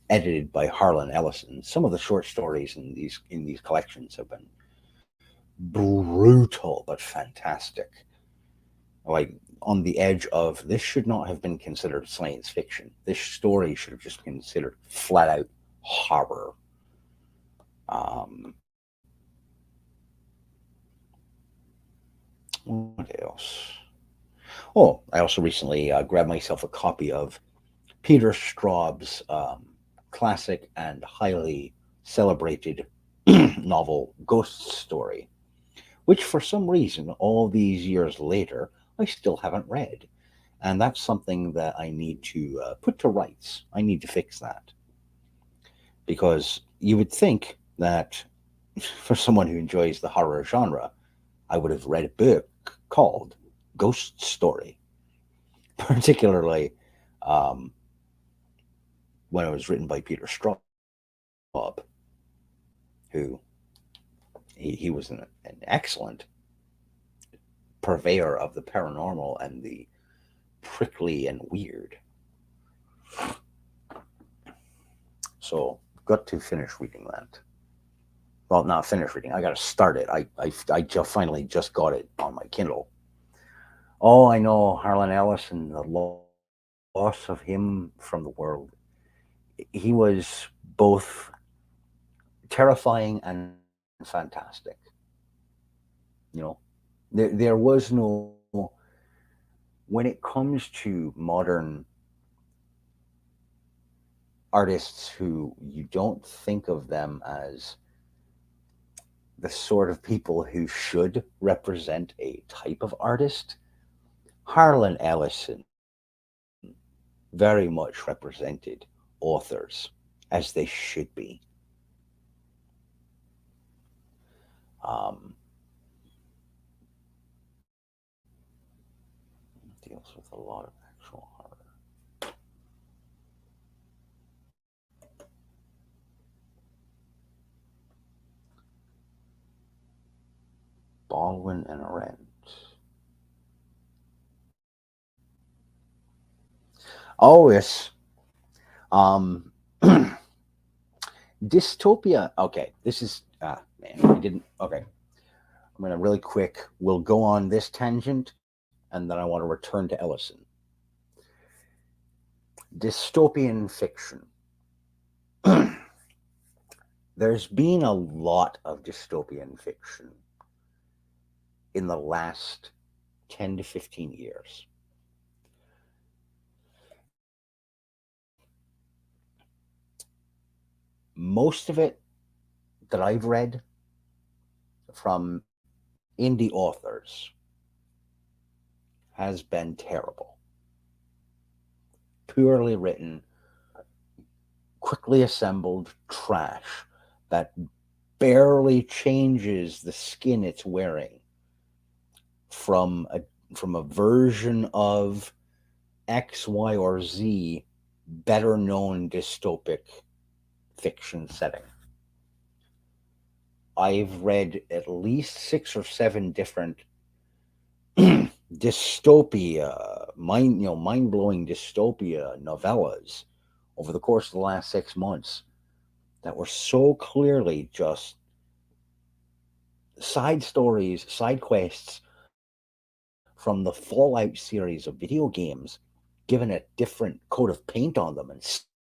edited by Harlan Ellison. Some of the short stories in these collections have been brutal but fantastic. Like, on the edge of, this should not have been considered science fiction. This story should have just been considered flat out horror. Um, what else? Oh, I also recently grabbed myself a copy of Peter Straub's classic and highly celebrated novel Ghost Story, which for some reason, all these years later, I still haven't read. And that's something that I need to put to rights. I need to fix that. Because you would think that for someone who enjoys the horror genre, I would have read a book called Ghost Story, particularly um, when it was written by Peter Straub, who he was an excellent purveyor of the paranormal and the prickly and weird. So, got to finish reading that. Well, not finish reading. I got to start it. I finally just got it on my Kindle. Oh, I know Harlan Ellison, the loss of him from the world. He was both terrifying and fantastic. You know, there was no, when it comes to modern artists who you don't think of them as the sort of people who should represent a type of artist, Harlan Ellison very much represented authors as they should be. Um, deals with a lot of actual horror. Baldwin and Arendt. Oh, yes. Um, dystopia. Okay, this is man. I didn't. Okay, I'm gonna really quick. We'll go on this tangent, and then I want to return to Ellison. Dystopian fiction. There's been a lot of dystopian fiction in the last 10 to 15 years. Most of it that I've read from indie authors has been terrible. Poorly written, quickly assembled trash that barely changes the skin it's wearing from a version of X, Y, or Z better known dystopic fiction setting. I've read at least 6 or 7 different dystopia, mind blowing dystopia novellas over the course of the last 6 months that were so clearly just side stories, side quests from the Fallout series of video games, given a different coat of paint on them and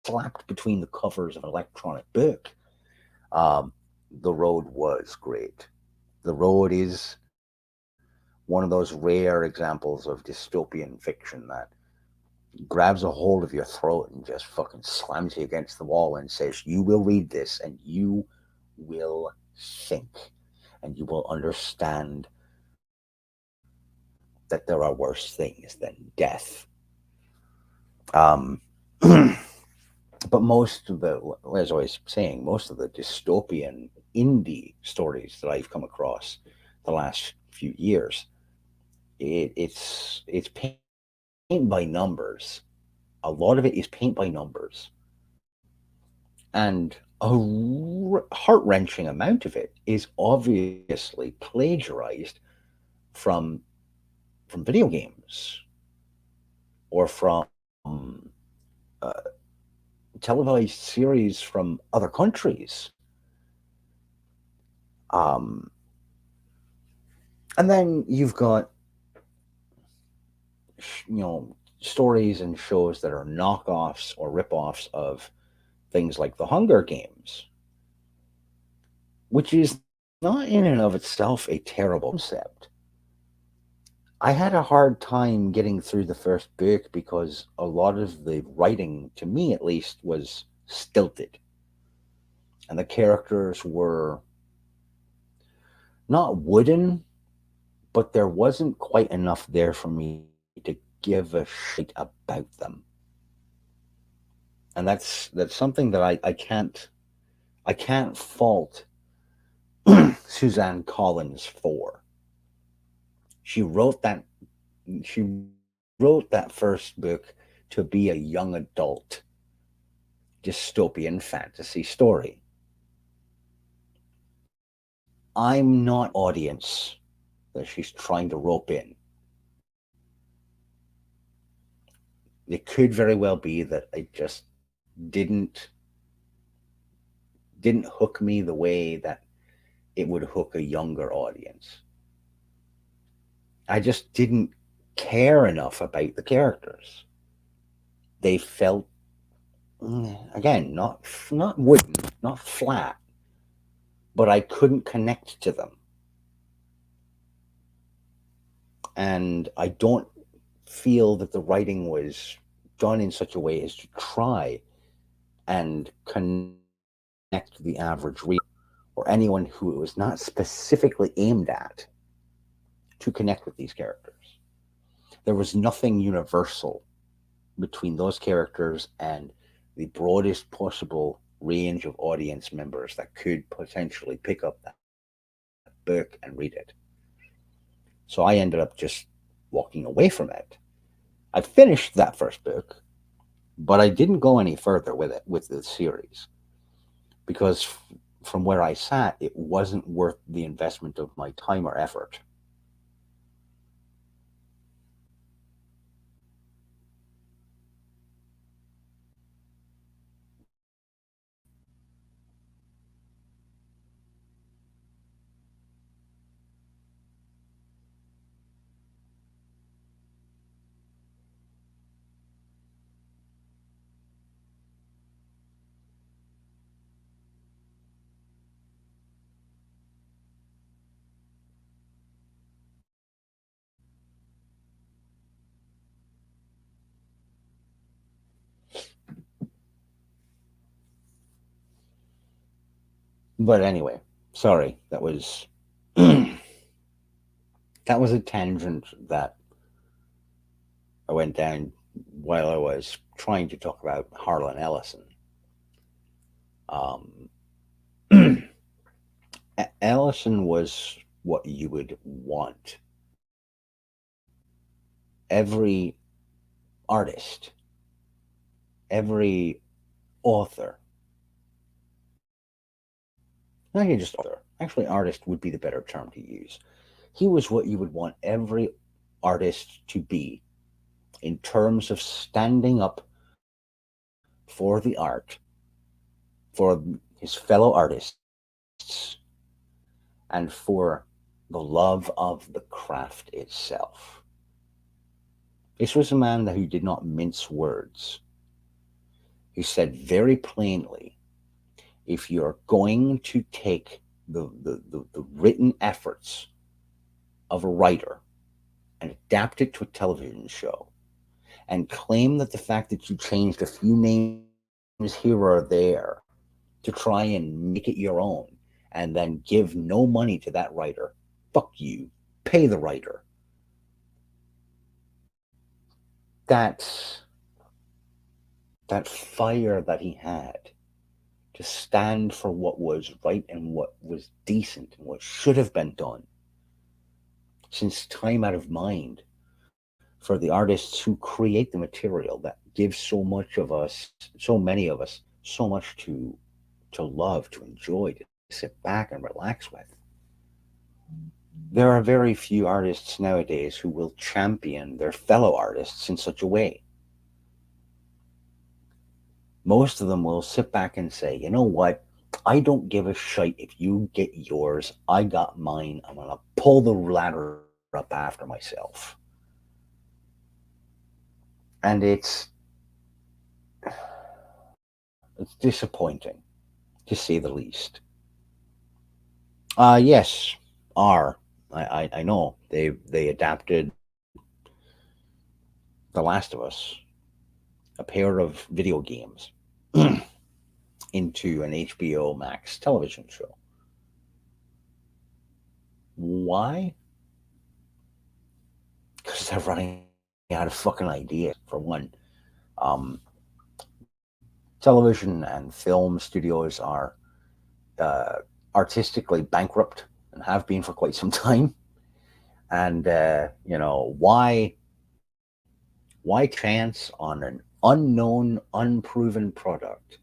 slapped between the covers of an electronic book. Um, the Road was great. The Road is one of those rare examples of dystopian fiction that grabs a hold of your throat and just fucking slams you against the wall and says, "You will read this and you will think and you will understand that there are worse things than death." Um, but most of the, as I was saying, most of the dystopian indie stories that I've come across the last few years, it's paint by numbers. A lot of it is paint by numbers, and a heart wrenching amount of it is obviously plagiarized from video games or from televised series from other countries. Um, and then you've got stories and shows that are knockoffs or ripoffs of things like the Hunger Games, which is not in and of itself a terrible concept. I had a hard time getting through the first book because a lot of the writing, to me at least, was stilted. And the characters were not wooden, but there wasn't quite enough there for me to give a shit about them. And that's something that I can't fault Suzanne Collins for. She wrote that she wrote that first book to be a young adult dystopian fantasy story. I'm not audience that she's trying to rope in. It could very well be that I just didn't didn't hook me the way that it would hook a younger audience. I just didn't care enough about the characters. They felt, again, not wooden, not flat, but I couldn't connect to them. And I don't feel that the writing was done in such a way as to try and connect the average reader or anyone who it was not specifically aimed at to connect with these characters. There was nothing universal between those characters and the broadest possible range of audience members that could potentially pick up that book and read it. So I ended up just walking away from it. I finished that first book, but I didn't go any further with it, with the series, because from where I sat, it wasn't worth the investment of my time or effort. But anyway, sorry, that was That was a tangent that I went down while I was trying to talk about Harlan Ellison. Um, Ellison was what you would want every artist, every author, not even just author, actually, artist would be the better term to use. He was what you would want every artist to be in terms of standing up for the art, for his fellow artists, and for the love of the craft itself. This was a man who did not mince words. He said very plainly, if you're going to take the written efforts of a writer and adapt it to a television show and claim that the fact that you changed a few names here or there to try and make it your own and then give no money to that writer, fuck you. Pay the writer. That's that fire that he had to stand for what was right and what was decent and what should have been done since time out of mind for the artists who create the material that gives so much of us, so many of us, so much to love, to enjoy, to sit back and relax with. There are very few artists nowadays who will champion their fellow artists in such a way. Most of them will sit back and say, you know what? I don't give a shite if you get yours. I got mine. I'm going to pull the ladder up after myself. And it's disappointing, to say the least. Yes, are. I know they adapted The Last of Us, a pair of video games, into an HBO Max television show. Why? Because they're running out of fucking ideas, for one. Um, Television and film studios are uh, artistically bankrupt and have been for quite some time. And why chance on an unknown, unproven product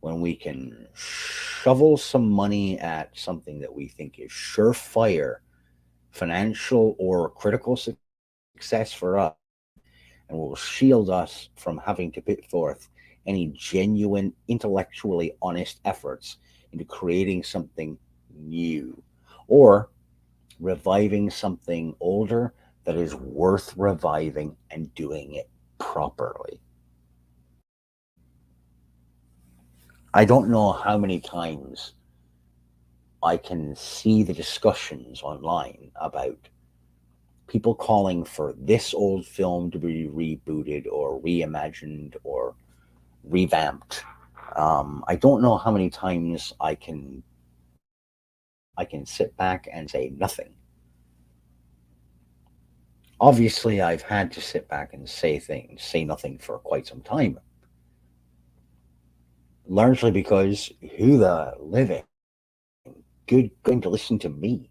when we can shovel some money at something that we think is surefire financial or critical success for us, and will shield us from having to put forth any genuine, intellectually honest efforts into creating something new or reviving something older that is worth reviving and doing it properly. I don't know how many times I can see the discussions online about people calling for this old film to be rebooted or reimagined or revamped. I don't know how many times I can sit back and say nothing. Obviously, I've had to sit back and say nothing for quite some time, largely because who the living good going to listen to me?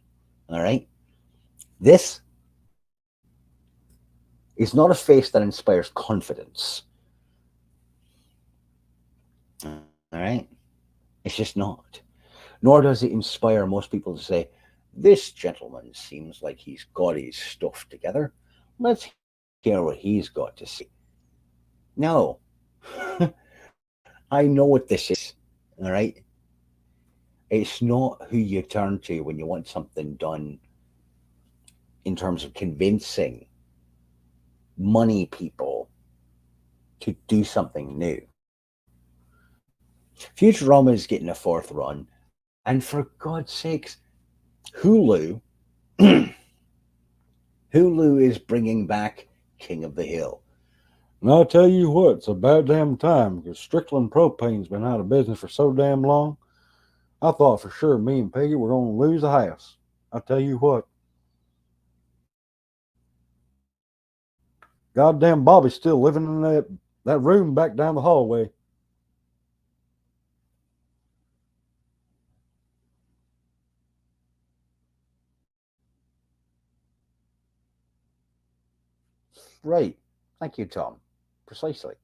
All right, this is not a face that inspires confidence. All right, it's just not. Nor does it inspire most people to say, "This gentleman seems like he's got his stuff together. Let's hear what he's got to say." No, I know what this is. All right, it's not who you turn to when you want something done in terms of convincing money people to do something new. Futurama is getting a fourth run, and for God's sakes, Hulu, Hulu is bringing back King of the Hill. And I'll tell you what, it's a bad damn time because Strickland Propane's been out of business for so damn long. I thought for sure me and Peggy were going to lose the house. I'll tell you what. Goddamn Bobby's still living in that room back down the hallway. Right. Thank you, Tom. Precisely.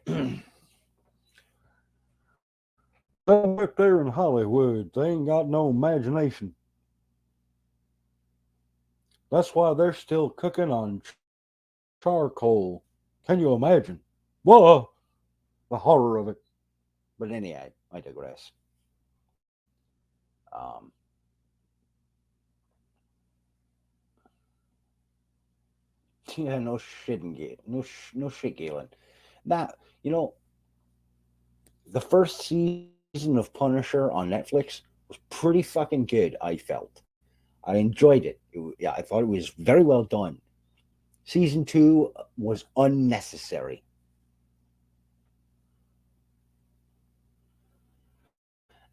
Them back there in Hollywood, they ain't got no imagination. That's why they're still cooking on charcoal. Can you imagine? Whoa, the horror of it. But anyhow, I digress. Um, yeah, no shit, no shit, Galen. That you know, the first season of Punisher on Netflix was pretty fucking good. I felt I enjoyed it. Yeah, I thought it was very well done. Season two was unnecessary,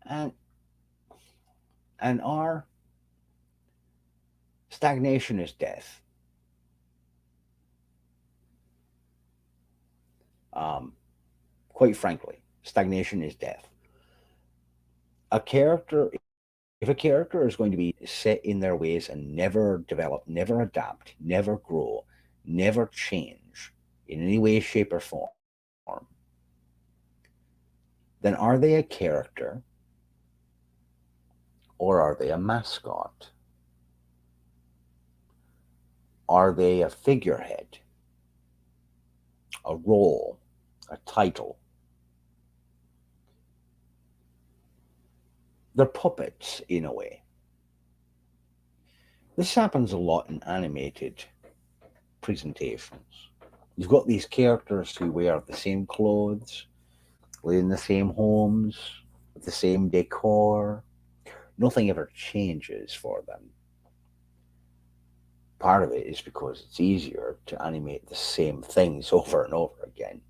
and our stagnation is death. Um, quite frankly, stagnation is death. A character, if a character is going to be set in their ways and never develop, never adapt, never grow, never change in any way, shape, or form, then are they a character or are they a mascot? Are they a figurehead, a role, a title? They're puppets in a way. This happens a lot in animated presentations. You've got these characters who wear the same clothes, live in the same homes, with the same decor. Nothing ever changes for them. Part of it is because it's easier to animate the same things over and over again.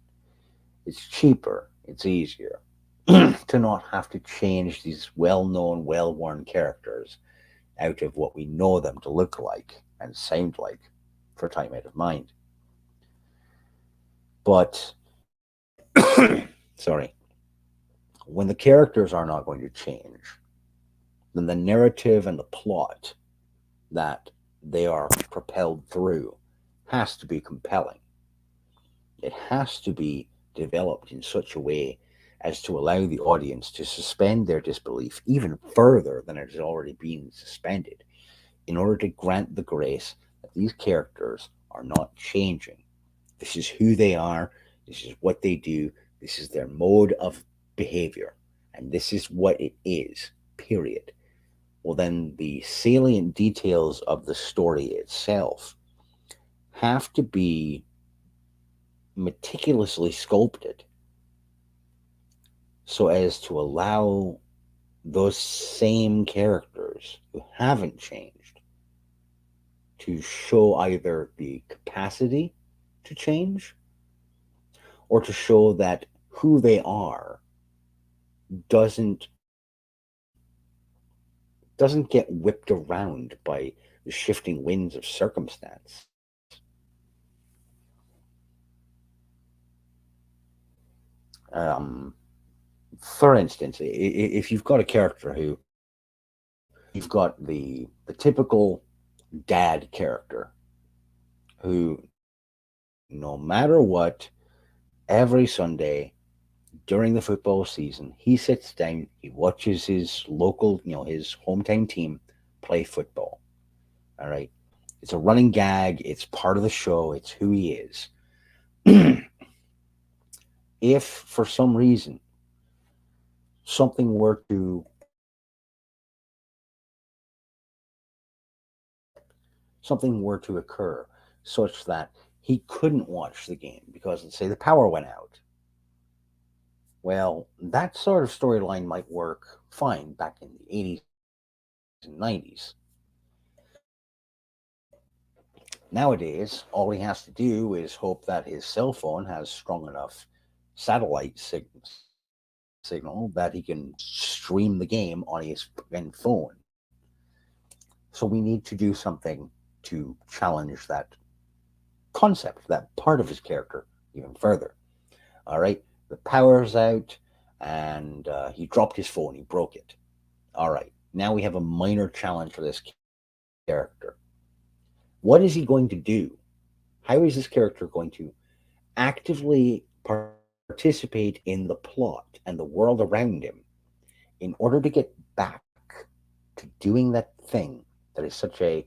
It's cheaper, it's easier to not have to change these well known, well worn characters out of what we know them to look like and sound like for time out of mind. But, sorry, when the characters are not going to change, then the narrative and the plot that they are propelled through has to be compelling. It has to be developed in such a way as to allow the audience to suspend their disbelief even further than it has already been suspended in order to grant the grace that these characters are not changing. This is who they are, this is what they do, this is their mode of behavior, and this is what it is, period. Well, then the salient details of the story itself have to be meticulously sculpted so as to allow those same characters who haven't changed to show either the capacity to change or to show that who they are doesn't doesn't get whipped around by the shifting winds of circumstance. Um, for instance, if you've got a character who you've got the typical dad character who, no matter what, every Sunday during the football season, he sits down, he watches his local, his hometown team play football. All right. It's a running gag. It's part of the show. It's who he is. If for some reason something were to something were to occur such that he couldn't watch the game because, let's say, the power went out, well, that sort of storyline might work fine back in the 80s and 90s. Nowadays, all he has to do is hope that his cell phone has strong enough satellite signal that he can stream the game on his phone. So we need to do something to challenge that concept, that part of his character, even further. All right, the power's out, and he dropped his phone. He broke it. All right, now we have a minor challenge for this character. What is he going to do? How is this character going to actively participate in the plot and the world around him in order to get back to doing that thing that is such a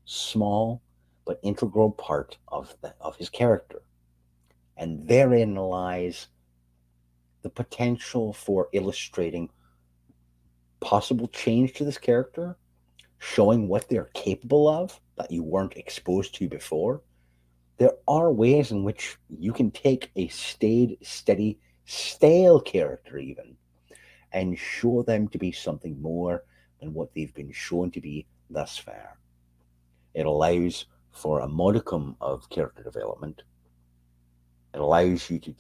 small but integral part of his character? And therein lies the potential for illustrating possible change to this character, showing what they're capable of that you weren't exposed to before. There are ways in which you can take a staid, steady, stale character, even, and show them to be something more than what they've been shown to be thus far. It allows for a modicum of character development. It allows you to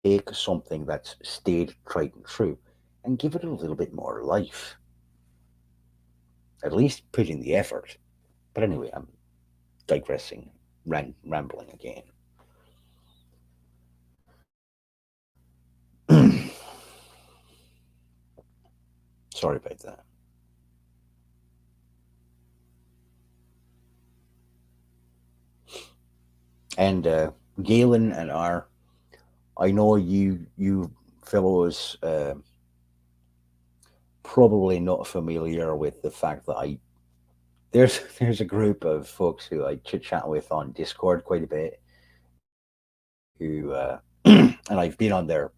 take something that's stayed tried and true and give it a little bit more life. At least put in the effort. But anyway, I'm digressing, rambling again. Sorry about that. And Galen and R, I know you fellows probably not familiar with the fact that I there's a group of folks who I chit chat with on Discord quite a bit, who and I've been on there.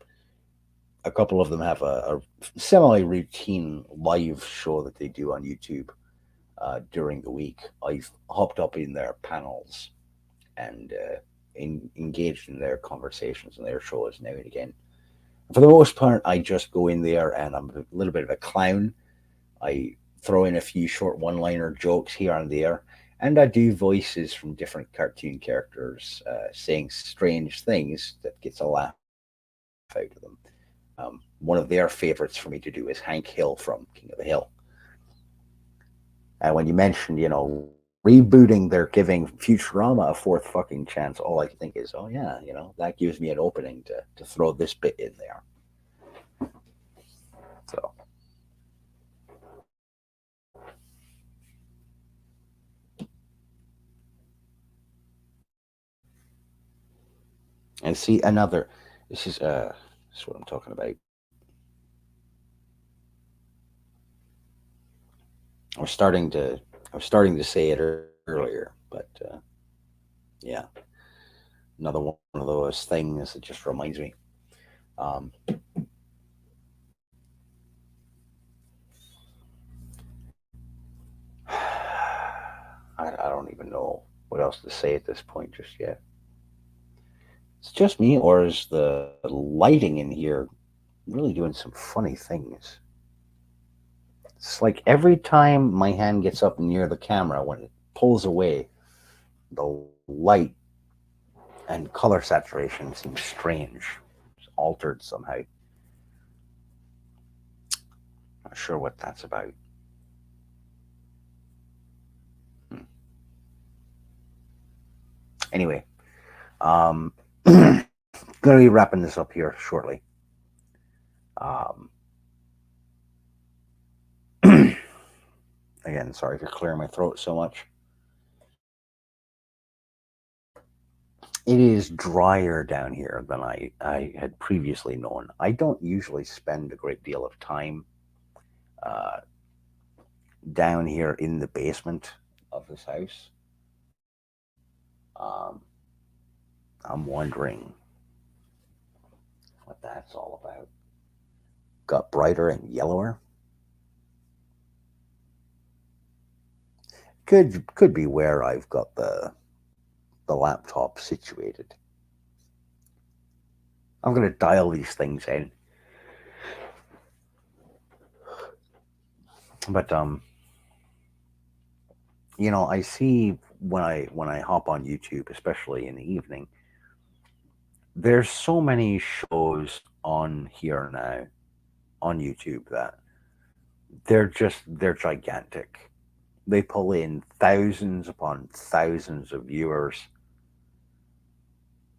A couple of them have a semi routine live show that they do on YouTube during the week. I've hopped up in their panels and engaged in their conversations and their shows now and again. For the most part, I just go in there and I'm a little bit of a clown. I throw in a few short one liner jokes here and there, and I do voices from different cartoon characters saying strange things that gets a laugh out of them. One of their favorites for me to do is Hank Hill from King of the Hill. And when you mentioned, rebooting, they're giving Futurama a fourth fucking chance, all I can think is, oh yeah, that gives me an opening to throw this bit in there. So, and see another. This is what I'm talking about. I was starting to I was starting to say it earlier, but yeah, another one of those things that just reminds me. Um, I don't even know what else to say at this point just yet. It's just me, or is the lighting in here really doing some funny things? It's like every time my hand gets up near the camera, when it pulls away, the light and color saturation seems strange. It's altered somehow. Not sure what that's about. Hmm. Anyway, gonna be wrapping this up here shortly. Um, again, sorry for clearing my throat so much. It is drier down here than I had previously known. I don't usually spend a great deal of time uh, down here in the basement of this house. Um, I'm wondering what that's all about. Got brighter and yellower. Could be where I've got the laptop situated. I'm gonna dial these things in, but I see when I hop on YouTube, especially in the evening, there's so many shows on here now on YouTube that they're gigantic. They pull in thousands upon thousands of viewers,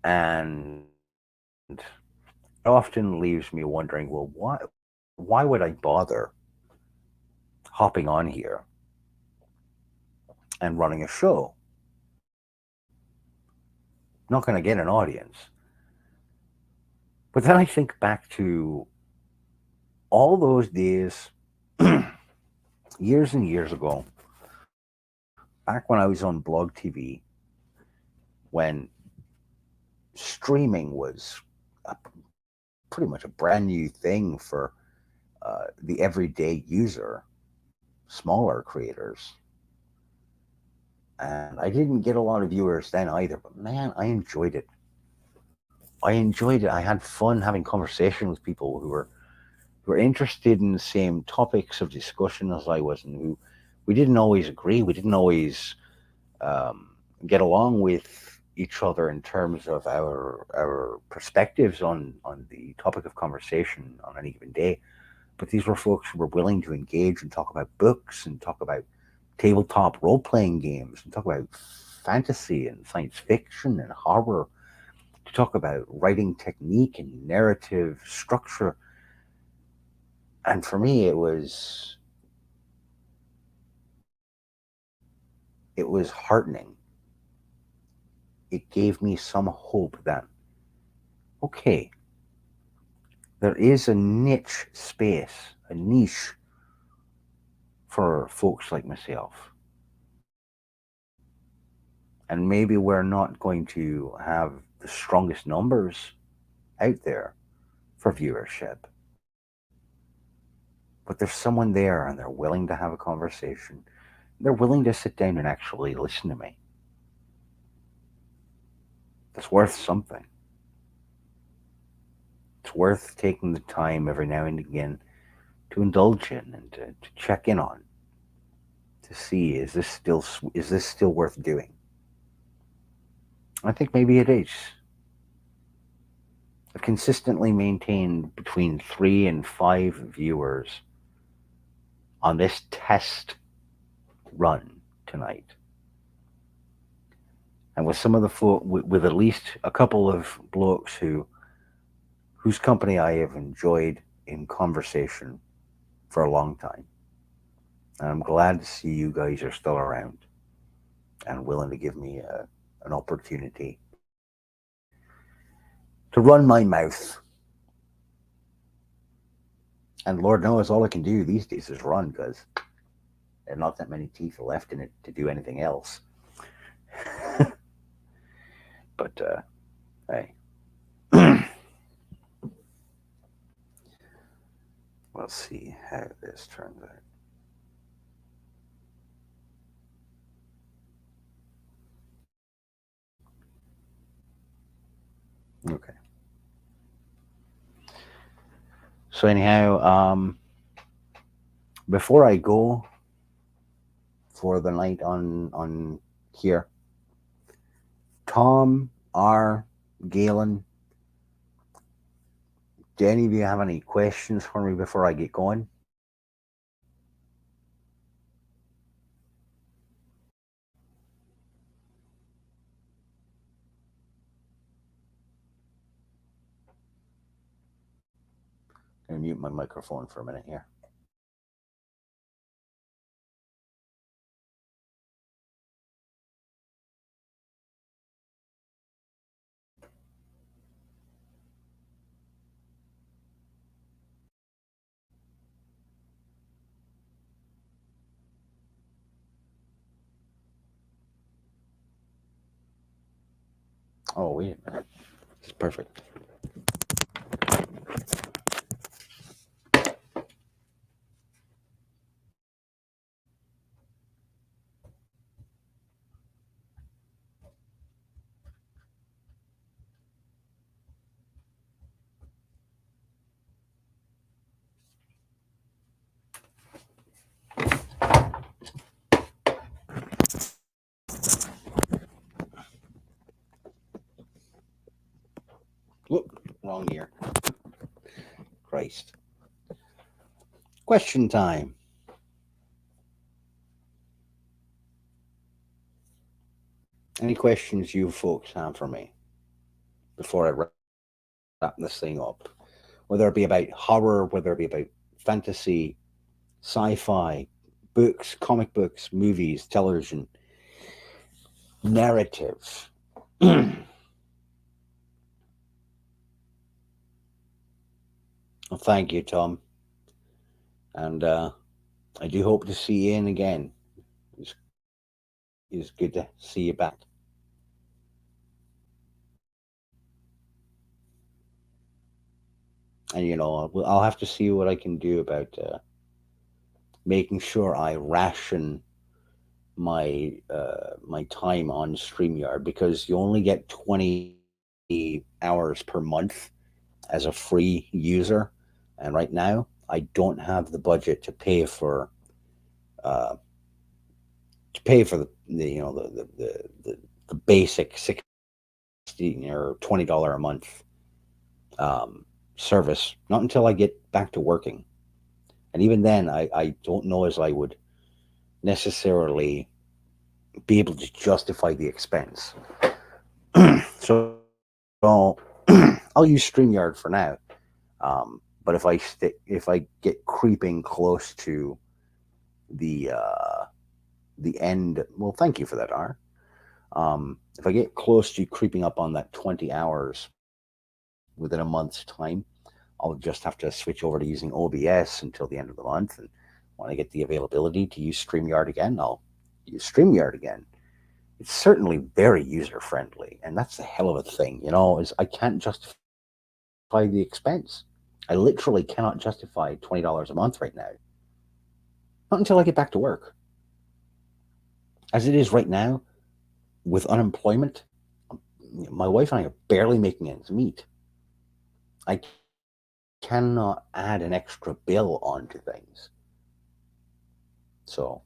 And it often leaves me wondering, well, why would I bother hopping on here and running a show? I'm not going to get an audience. But then I think back to all those days, years and years ago, back when I was on Blog TV, when streaming was a, pretty much a brand new thing for the everyday user, smaller creators. And I didn't get a lot of viewers then either, but man, I enjoyed it. I enjoyed it. I had fun having conversation with people who were interested in the same topics of discussion as I was, and who we didn't always agree. We didn't always um, get along with each other in terms of our perspectives on the topic of conversation on any given day. But these were folks who were willing to engage and talk about books and talk about tabletop role playing games and talk about fantasy and science fiction and horror, to talk about writing technique and narrative structure. And for me, it was heartening. It gave me some hope that, okay, there is a niche space, a niche for folks like myself. And maybe we're not going to have the strongest numbers out there for viewership, but there's someone there and they're willing to have a conversation. They're willing to sit down and actually listen to me. That's worth something. It's worth taking the time every now and again to indulge in and to check in on, to see, is this still worth doing? I think maybe it is. I've consistently maintained between 3 and 5 viewers on this test run tonight, and with some of the with at least a couple of blokes whose company I have enjoyed in conversation for a long time. And I'm glad to see you guys are still around and willing to give me an opportunity to run my mouth. And Lord knows all I can do these days is run, because there are not that many teeth left in it to do anything else. But hey, we'll see how this turns out. Okay. So anyhow, before I go for the night on here, Tom R. Galen, do any of you have any questions for me before I get going? I'm going to mute my microphone for a minute here. Oh, wait a minute. It's perfect. Whoop, wrong year. Christ. Question time. Any questions you folks have for me? before I wrap this thing up. Whether it be about horror, whether it be about fantasy, sci-fi, books, comic books, movies, television, narrative. Well, thank you, Tom, and I do hope to see you in again. It's, it's good to see you back. And I'll have to see what I can do about making sure I ration my time on Streamyard, because you only get 20 hours per month as a free user, and right now I don't have the budget uh, to pay for the basic 60 or $20 a month um, service. Not until I get back to working, and even then, I don't know as I would necessarily be able to justify the expense. So I'll use StreamYard for now. But if I get creeping close to the end, well, thank you for that, R. If I get close to creeping up on that 20 hours within a month's time, I'll just have to switch over to using OBS until the end of the month. And when I get the availability to use StreamYard again, I'll use StreamYard again. It's certainly very user friendly, and that's the hell of a thing, is I can't justify the expense. I literally cannot justify $20 a month right now. Not until I get back to work. As it is right now, with unemployment, my wife and I are barely making ends meet. I cannot add an extra bill onto things. So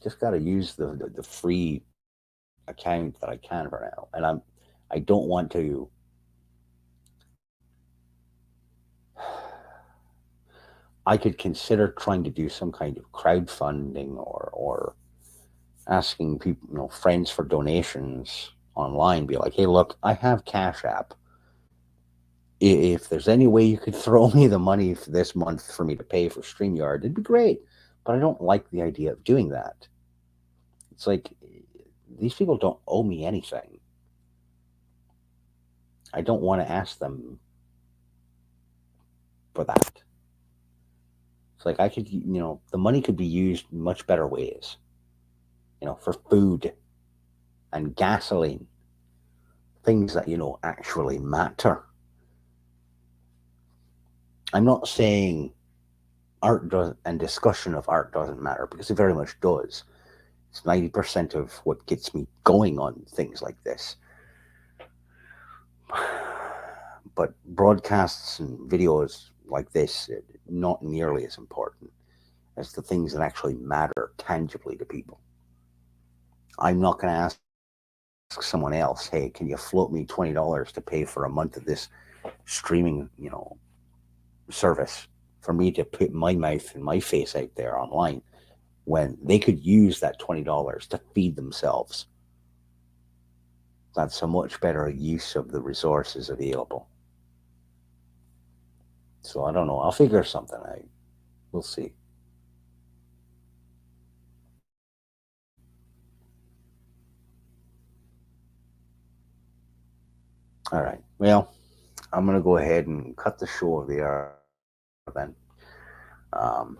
just got to use the free account that I can for now. And I don't want to. I could consider trying to do some kind of crowdfunding, or asking people, friends for donations online. Be like, hey, look, I have Cash App. If there's any way you could throw me the money for this month for me to pay for StreamYard, it'd be great. But I don't like the idea of doing that. It's like, these people don't owe me anything. I don't want to ask them for that. It's like, I could, the money could be used in much better ways, for food and gasoline, things that, actually matter. I'm not saying art does and discussion of art doesn't matter, because it very much does. It's 90% of what gets me going on things like this. But broadcasts and videos like this, not nearly as important as the things that actually matter tangibly to people. I'm not going to ask someone else, hey, can you float me $20 to pay for a month of this streaming, service, for me to put my mouth and my face out there online, when they could use that $20 to feed themselves. That's a much better use of the resources available. So I don't know. I'll figure something out. We'll see. All right. Well, I'm going to go ahead and cut the show there then. Um,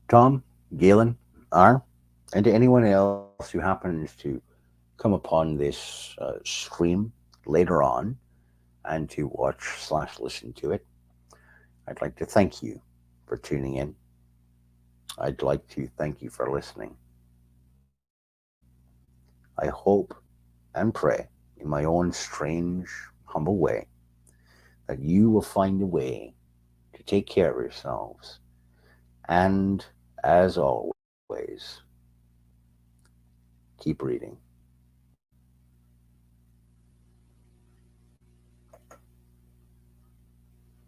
Tom, Galen, R, and to anyone else who happens to come upon this stream later on and to watch/listen to it, I'd like to thank you for tuning in. I'd like to thank you for listening. I hope and pray, in my own strange, humble way, that you will find a way to take care of yourselves. And as always, keep reading.